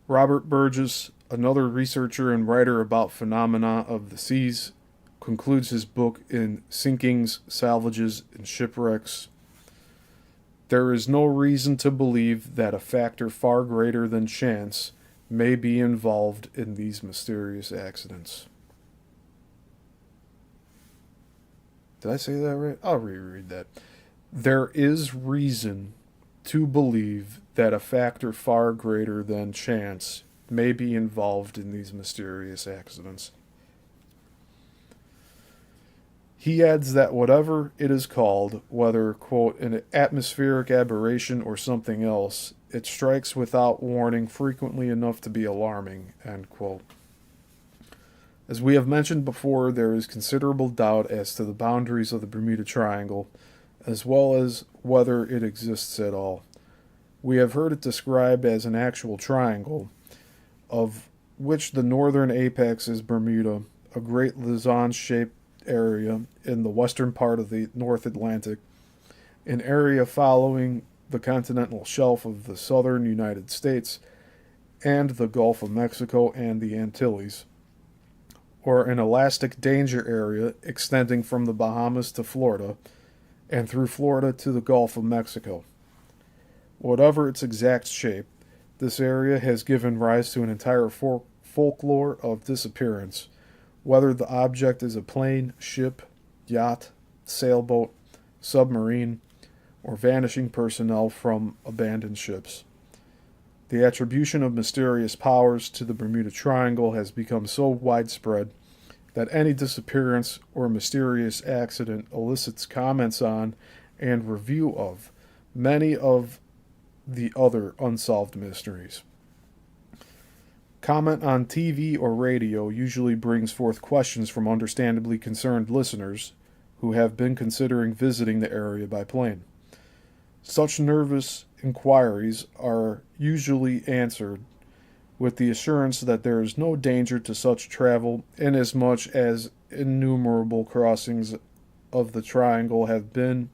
Robert Burgess, another researcher and writer about phenomena of the seas, concludes his book in Sinkings, Salvages, and Shipwrecks. There is no reason to believe that a factor far greater than chance may be involved in these mysterious accidents. Did I say that right? I'll reread that. There is reason to believe that a factor far greater than chance may be involved in these mysterious accidents. He adds that whatever it is called, whether, quote, an atmospheric aberration or something else, it strikes without warning frequently enough to be alarming, end quote. As we have mentioned before, there is considerable doubt as to the boundaries of the Bermuda Triangle, as well as whether it exists at all. We have heard it described as an actual triangle, of which the northern apex is Bermuda, a great lozenge-shaped area in the western part of the North Atlantic, an area following the continental shelf of the southern United States and the Gulf of Mexico and the Antilles, or an elastic danger area extending from the Bahamas to Florida and through Florida to the Gulf of Mexico. Whatever its exact shape, this area has given rise to an entire folklore of disappearance, whether the object is a plane, ship, yacht, sailboat, submarine, or vanishing personnel from abandoned ships. The attribution of mysterious powers to the Bermuda Triangle has become so widespread that any disappearance or mysterious accident elicits comments on and review of many of the other unsolved mysteries. Comment on TV or radio usually brings forth questions from understandably concerned listeners who have been considering visiting the area by plane. Such nervous inquiries are usually answered with the assurance that there is no danger to such travel, inasmuch as innumerable crossings of the triangle have been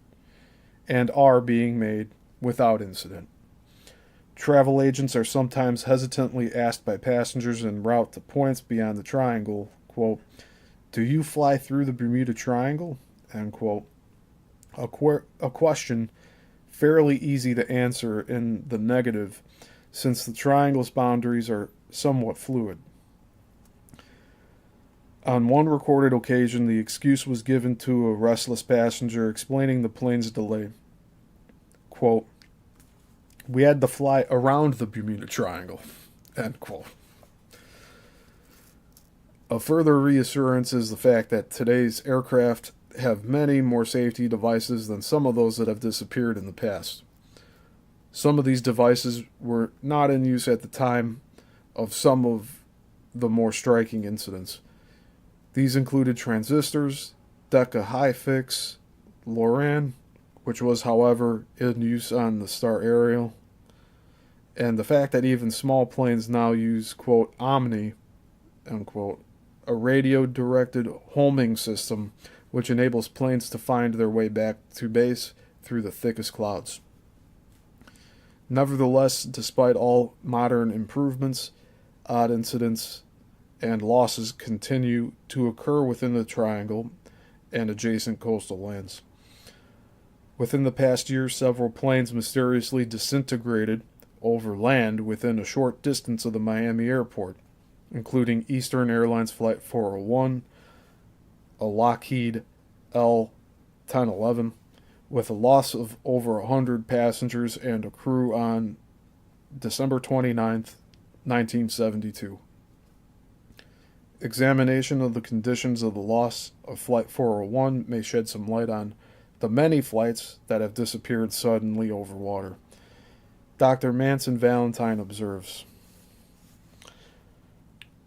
and are being made without incident. Travel agents are sometimes hesitantly asked by passengers en route to points beyond the triangle, quote, "Do you fly through the Bermuda Triangle?" End quote. A question fairly easy to answer in the negative, since the triangle's boundaries are somewhat fluid. On one recorded occasion, the excuse was given to a restless passenger explaining the plane's delay. Quote, "We had to fly around the Bermuda Triangle." End quote. A further reassurance is the fact that today's aircraft have many more safety devices than some of those that have disappeared in the past. Some of these devices were not in use at the time of some of the more striking incidents. These included transistors, Decahigh-Fix, Loran, which was, however, in use on the Star Aerial, and the fact that even small planes now use, quote, Omni, unquote, a radio-directed homing system which enables planes to find their way back to base through the thickest clouds. Nevertheless, despite all modern improvements, odd incidents and losses continue to occur within the triangle and adjacent coastal lands. Within the past year, several planes mysteriously disintegrated over land within a short distance of the Miami airport, including Eastern Airlines Flight 401, a Lockheed L-1011, with a loss of over 100 passengers and a crew on December 29th, 1972. Examination of the conditions of the loss of Flight 401 may shed some light on the many flights that have disappeared suddenly over water. Dr. Manson Valentine observes,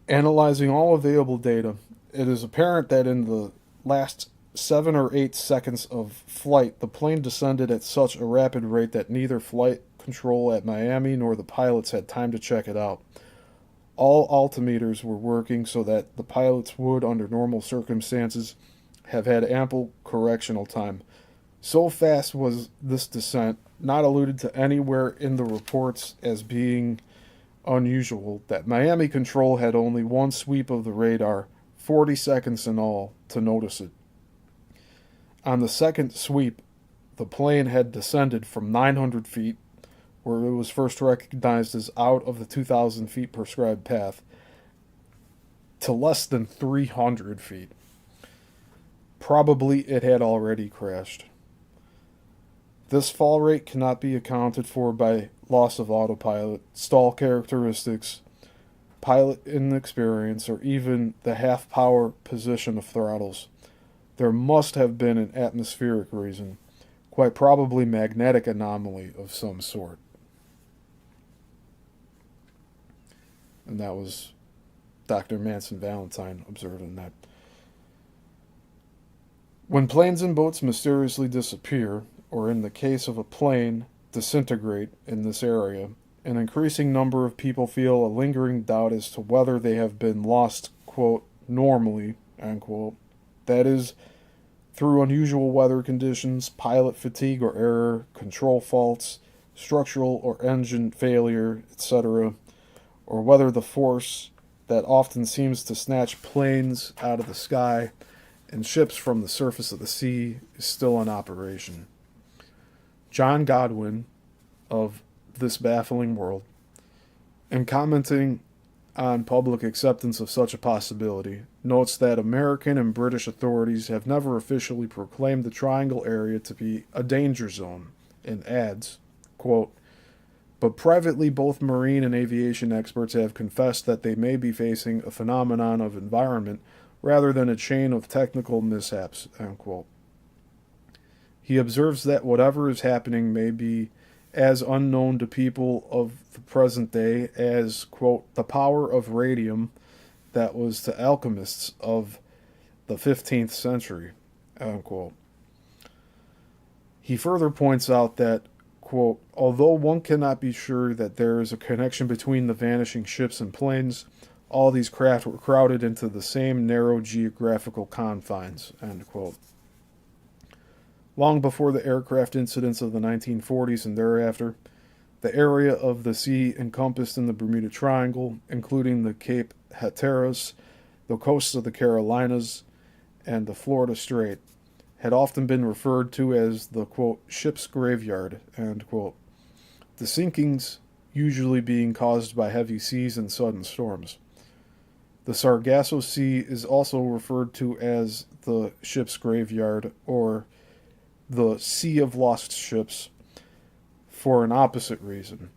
analyzing all available data, it is apparent that in the last 7 or 8 seconds of flight, the plane descended at such a rapid rate that neither flight control at Miami nor the pilots had time to check it out. All altimeters were working so that the pilots would, under normal circumstances, have had ample correctional time. So fast was this descent, not alluded to anywhere in the reports as being unusual, that Miami Control had only one sweep of the radar, 40 seconds in all, to notice it. On the second sweep, the plane had descended from 900 feet, where it was first recognized as out of the 2,000 feet prescribed path, to less than 300 feet. Probably it had already crashed. This fall rate cannot be accounted for by loss of autopilot, stall characteristics, pilot inexperience, or even the half-power position of throttles. There must have been an atmospheric reason, quite probably magnetic anomaly of some sort. And that was Dr. Manson Valentine observing that. When planes and boats mysteriously disappear, or in the case of a plane, disintegrate in this area, an increasing number of people feel a lingering doubt as to whether they have been lost, quote, normally, unquote. That is, through unusual weather conditions, pilot fatigue or error, control faults, structural or engine failure, etc., or whether the force that often seems to snatch planes out of the sky and ships from the surface of the sea is still in operation. John Godwin, of This Baffling World, in commenting on public acceptance of such a possibility, notes that American and British authorities have never officially proclaimed the Triangle area to be a danger zone, and adds, quote, but privately both marine and aviation experts have confessed that they may be facing a phenomenon of environment rather than a chain of technical mishaps, unquote. He observes that whatever is happening may be as unknown to people of the present day as, quote, the power of radium that was to alchemists of the 15th century, unquote. He further points out that, quote, although one cannot be sure that there is a connection between the vanishing ships and planes, all these craft were crowded into the same narrow geographical confines, end quote. Long before the aircraft incidents of the 1940s and thereafter, the area of the sea encompassed in the Bermuda Triangle, including the Cape Hatteras, the coasts of the Carolinas, and the Florida Strait, had often been referred to as the, quote, ship's graveyard, end quote. The sinkings usually being caused by heavy seas and sudden storms. The Sargasso Sea is also referred to as the ship's graveyard, or the Sea of Lost Ships, for an opposite reason.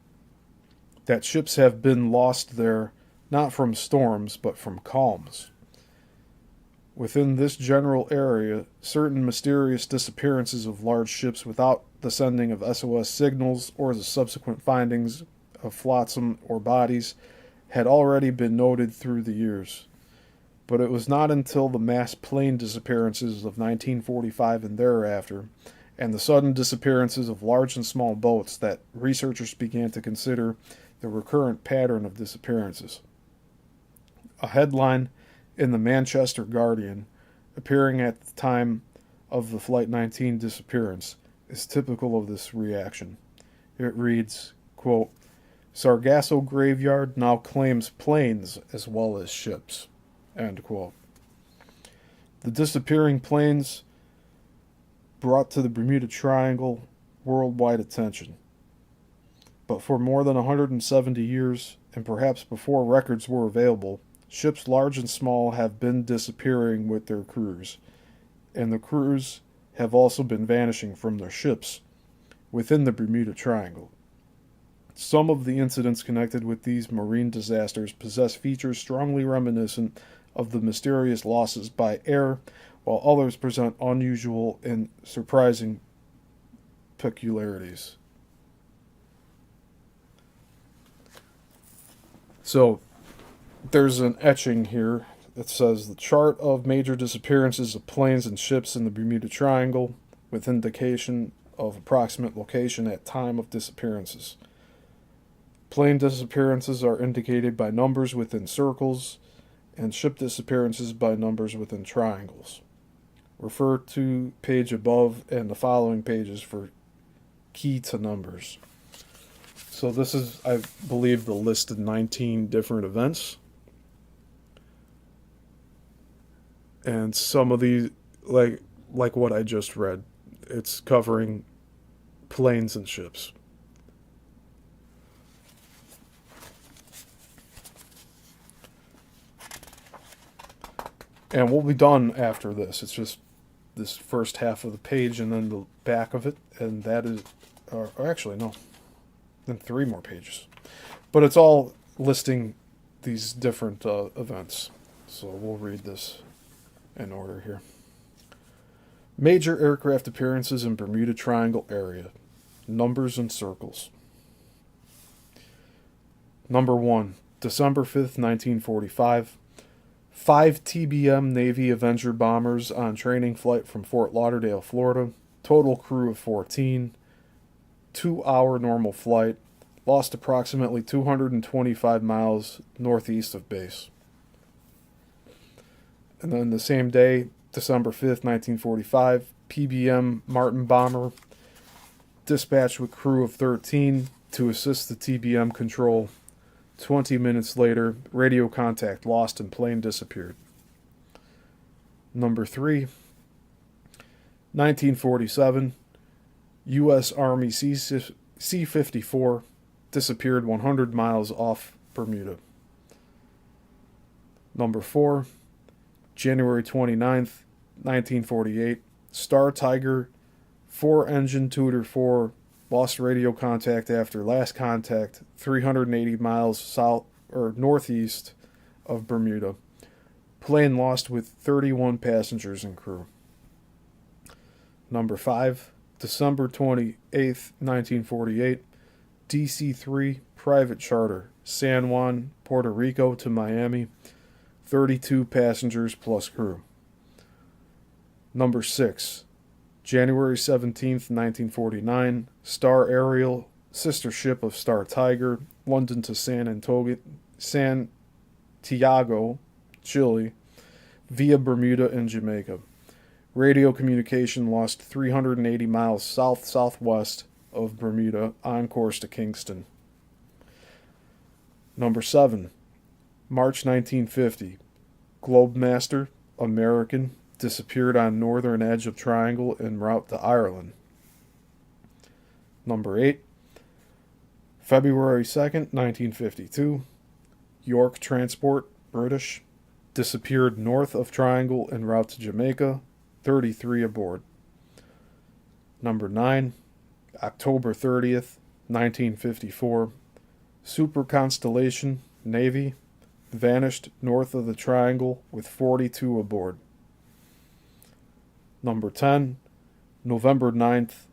That ships have been lost there not from storms, but from calms. Within this general area, certain mysterious disappearances of large ships without the sending of SOS signals or the subsequent findings of flotsam or bodies had already been noted through the years. But it was not until the mass plane disappearances of 1945 and thereafter, and the sudden disappearances of large and small boats, that researchers began to consider the recurrent pattern of disappearances. A headline in the Manchester Guardian, appearing at the time of the Flight 19 disappearance, is typical of this reaction. It reads, quote, "Sargasso graveyard now claims planes as well as ships." End quote. The disappearing planes brought to the Bermuda Triangle worldwide attention. But for more than 170 years, and perhaps before records were available, ships large and small have been disappearing with their crews, and the crews have also been vanishing from their ships within the Bermuda Triangle. Some of the incidents connected with these marine disasters possess features strongly reminiscent of the mysterious losses by air, while others present unusual and surprising peculiarities. So, there's an etching here that says the chart of major disappearances of planes and ships in the Bermuda Triangle with indication of approximate location at time of disappearances. Plane disappearances are indicated by numbers within circles, and ship disappearances by numbers within triangles. Refer to page above and the following pages for key to numbers. So this is, I believe, the list of 19 different events. And some of these, like what I just read, it's covering planes and ships. And we'll be done after this. It's just this first half of the page and then the back of it. And that is, or actually, no, then 3 more pages. But it's all listing these different events. So we'll read this in order here. Major aircraft appearances in Bermuda Triangle area. Numbers and circles. Number 1, December 5th, 1945. 5 TBM Navy Avenger bombers on training flight from Fort Lauderdale, Florida. Total crew of 14. 2-hour normal flight. Lost approximately 225 miles northeast of base. And then the same day, December 5th, 1945, PBM Martin bomber dispatched with crew of 13 to assist the TBM control. 20 minutes later, radio contact lost and plane disappeared. Number 3, 1947, U.S. Army C-54 disappeared 100 miles off Bermuda. Number 4, January 29th, 1948, Star Tiger 4-engine Tudor 4 lost radio contact after last contact 380 miles south or northeast of Bermuda. Plane lost with 31 passengers and crew. Number 5, December 28th, 1948, DC-3 private charter, San Juan, Puerto Rico to Miami, 32 passengers plus crew. Number 6, January 17th, 1949, Star Ariel, sister ship of Star Tiger, London to Santiago, Chile, via Bermuda and Jamaica. Radio communication lost 380 miles south-southwest of Bermuda, on course to Kingston. Number 7, March 1950, Globemaster, American, disappeared on northern edge of Triangle en route to Ireland. Number 8, February 2nd, 1952, York Transport, British, disappeared north of Triangle en route to Jamaica, 33 aboard. Number 9, October 30th, 1954, Super Constellation, Navy, vanished north of the Triangle with 42 aboard. Number 10, November 9th,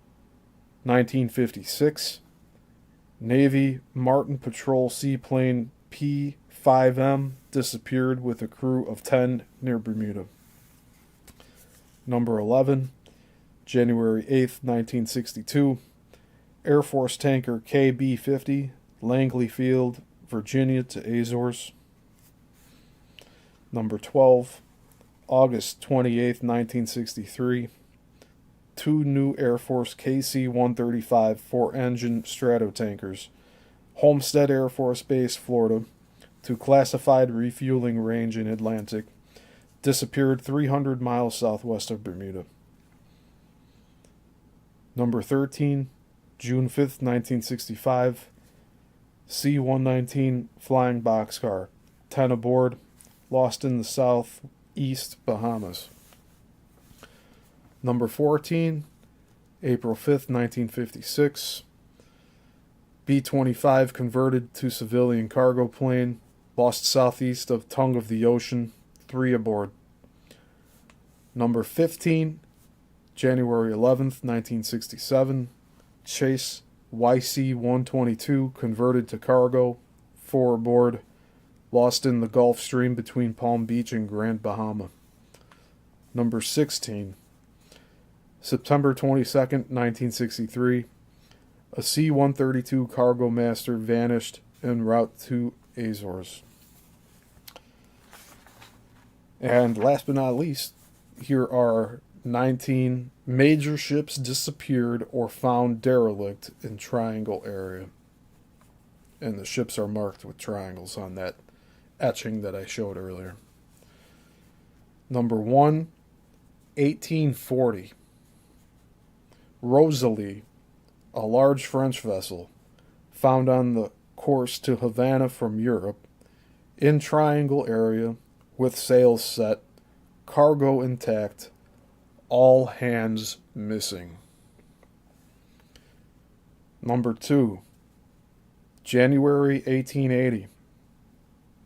1956, Navy Martin Patrol Seaplane P-5M disappeared with a crew of 10 near Bermuda. Number 11, January 8th, 1962, Air Force tanker KB-50, Langley Field, Virginia to Azores. Number 12, August 28th, 1963, two new Air Force KC-135 four-engine Stratotankers, Homestead Air Force Base, Florida, to classified refueling range in Atlantic, disappeared 300 miles southwest of Bermuda. Number 13, June 5th, 1965, C-119 flying boxcar, 10 aboard, lost in the southeast Bahamas. Number 14, April 5th, 1956, B-25 converted to civilian cargo plane, lost southeast of tongue of the ocean, 3 aboard. Number 15, January 11th, 1967, Chase YC-122 converted to cargo, 4 aboard, lost in the Gulf Stream between Palm Beach and Grand Bahama. Number 16, September 22nd, 1963, a C-132 cargo master vanished en route to Azores. And last but not least, here are 19 major ships disappeared or found derelict in Triangle area. And the ships are marked with triangles on that etching that I showed earlier. Number 1, 1840. Rosalie, a large French vessel, found on the course to Havana from Europe, in Triangle area, with sails set, cargo intact, all hands missing. Number 2, January 1880.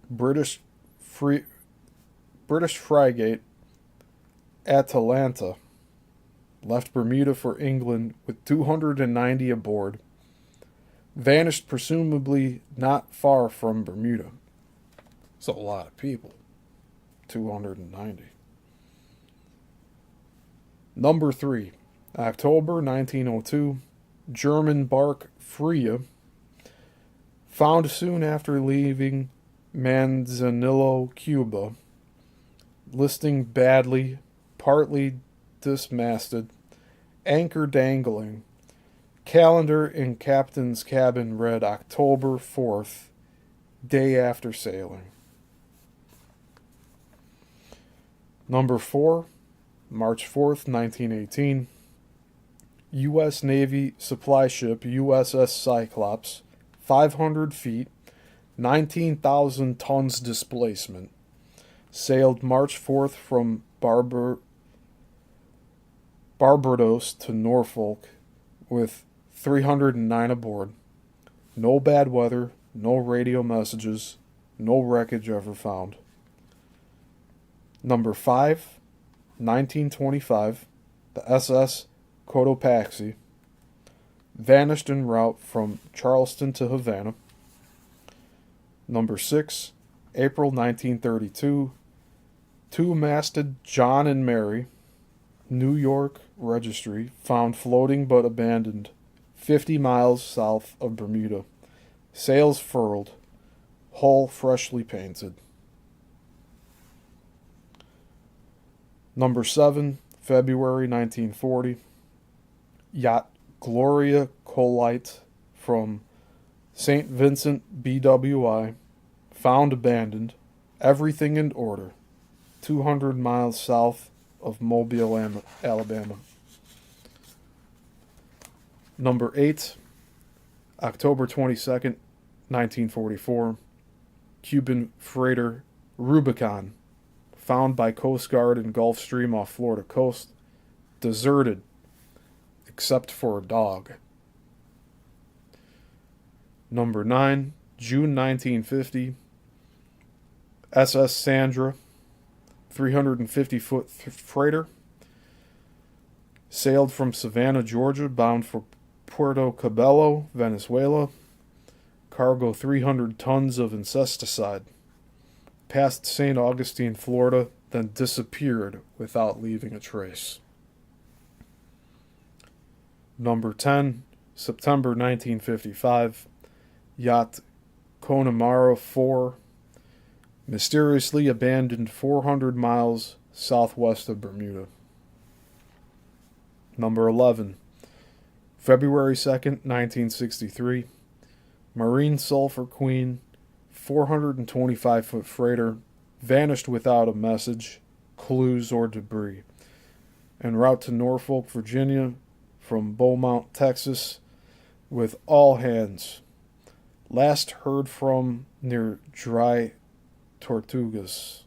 British frigate Atalanta left Bermuda for England with 290 aboard, vanished presumably not far from Bermuda. It's a lot of people. 290. Number 3, October 1902, German bark Freya, found soon after leaving Manzanillo, Cuba, listing badly, partly dismasted, anchor dangling. Calendar in captain's cabin read October 4th, day after sailing. Number 4, March 4th, 1918, U.S. Navy supply ship USS Cyclops, 500 feet, 19,000 tons displacement, sailed March 4th from Barbados to Norfolk with 309 aboard. No bad weather, no radio messages, no wreckage ever found. Number 5, 1925, the SS Cotopaxi, vanished en route from Charleston to Havana. Number 6, April 1932, two-masted John and Mary, New York registry, found floating but abandoned, 50 miles south of Bermuda. Sails furled, hull freshly painted. Number 7, February 1940, yacht Gloria Colite from St. Vincent BWI, found abandoned, everything in order, 200 miles south of Mobile, Alabama. Number 8, October 22nd, 1944, Cuban freighter Rubicon, found by Coast Guard in Gulf Stream off Florida coast, deserted, except for a dog. Number 9, June 1950, SS Sandra, 350-foot freighter, sailed from Savannah, Georgia, bound for Puerto Cabello, Venezuela, cargo 300 tons of insecticide, past St. Augustine, Florida, then disappeared without leaving a trace. Number 10, September 1955, yacht Connemara 4 mysteriously abandoned 400 miles southwest of Bermuda. Number 11, February 2nd, 1963, Marine Sulphur Queen, 425-foot freighter, vanished without a message, clues, or debris. En route to Norfolk, Virginia, from Beaumont, Texas, with all hands. Last heard from near Dry Tortugas.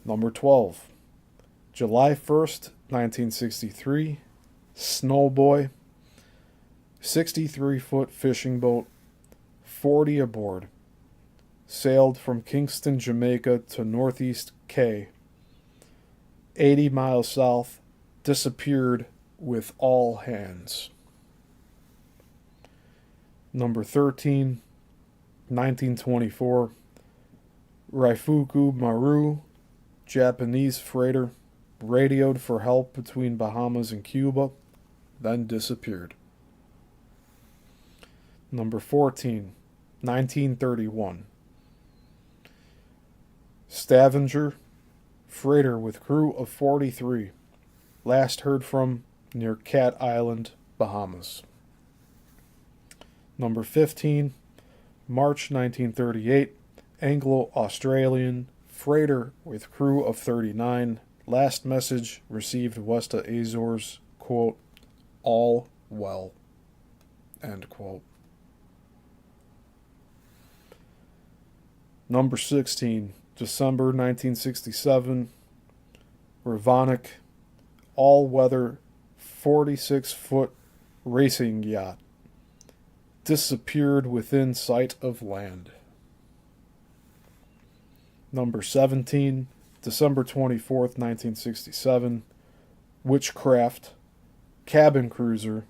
Number 12, July 1st, 1963, Snowboy, 63-foot fishing boat, 40 aboard, sailed from Kingston, Jamaica to Northeast Cay, 80 miles south, disappeared with all hands. Number 13, 1924, Raifuku Maru, Japanese freighter, radioed for help between Bahamas and Cuba, then disappeared. Number 14, 1931, Stavanger, freighter with crew of 43, last heard from near Cat Island, Bahamas. Number 15, March 1938, Anglo-Australian, freighter with crew of 39, last message received west of Azores, quote, all well, end quote. Number 16, December 1967, Ravonic, all-weather 46-foot racing yacht, disappeared within sight of land. Number 17, December 24th, 1967, Witchcraft, cabin cruiser,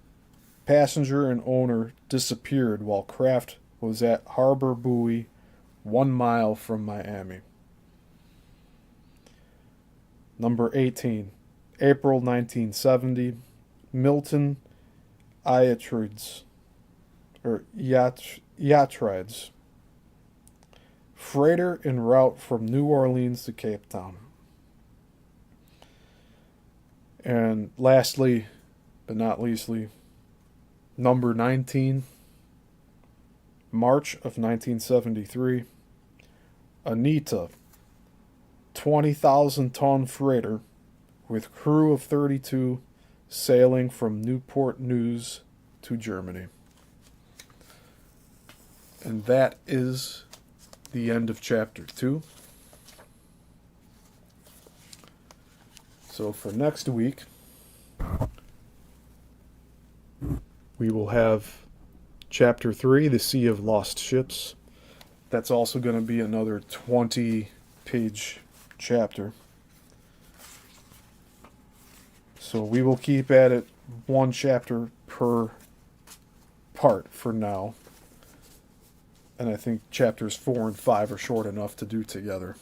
passenger and owner disappeared while craft was at Harbor Buoy, 1 mile from Miami. Number 18, April 1970, Milton Yatrides, freighter en route from New Orleans to Cape Town. And lastly, but not leastly, number 19, March of 1973, Anita, 20,000-ton freighter with crew of 32, sailing from Newport News to Germany. And that is the end of chapter 2. So for next week, we will have chapter 3, The Sea of Lost Ships. That's also going to be another 20-page chapter. So we will keep at it one chapter per part for now. And I think chapters 4 and 5 are short enough to do together.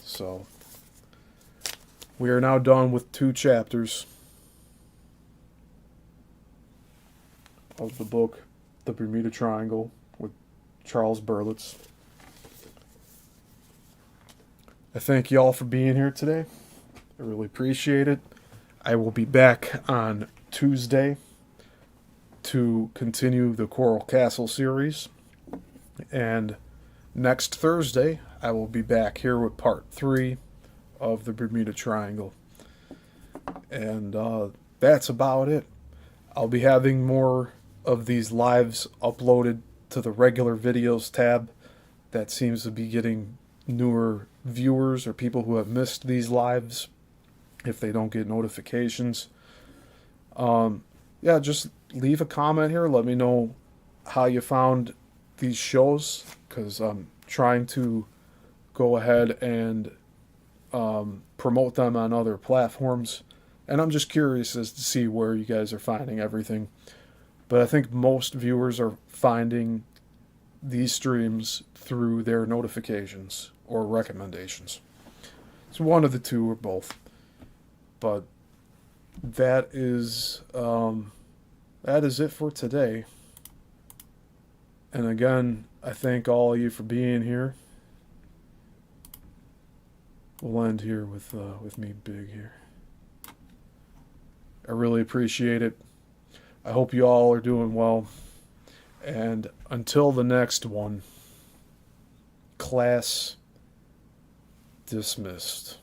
So we are now done with 2 chapters of the book, The Bermuda Triangle, with Charles Berlitz. I thank you all for being here today. I really appreciate it. I will be back on Tuesday to continue the Coral Castle series. And next Thursday, I will be back here with part 3 of the Bermuda Triangle. And that's about it. I'll be having more of these lives uploaded to the regular videos tab. That seems to be getting newer viewers or people who have missed these lives if they don't get notifications. Yeah, just leave a comment here. Let me know how you found these shows, because I'm trying to go ahead and promote them on other platforms. And I'm just curious as to see where you guys are finding everything. But I think most viewers are finding these streams through their notifications or recommendations. It's one of the two or both. But that is it for today. And again, I thank all of you for being here. We'll end here with me big here. I really appreciate it. I hope you all are doing well. And until the next one, class dismissed.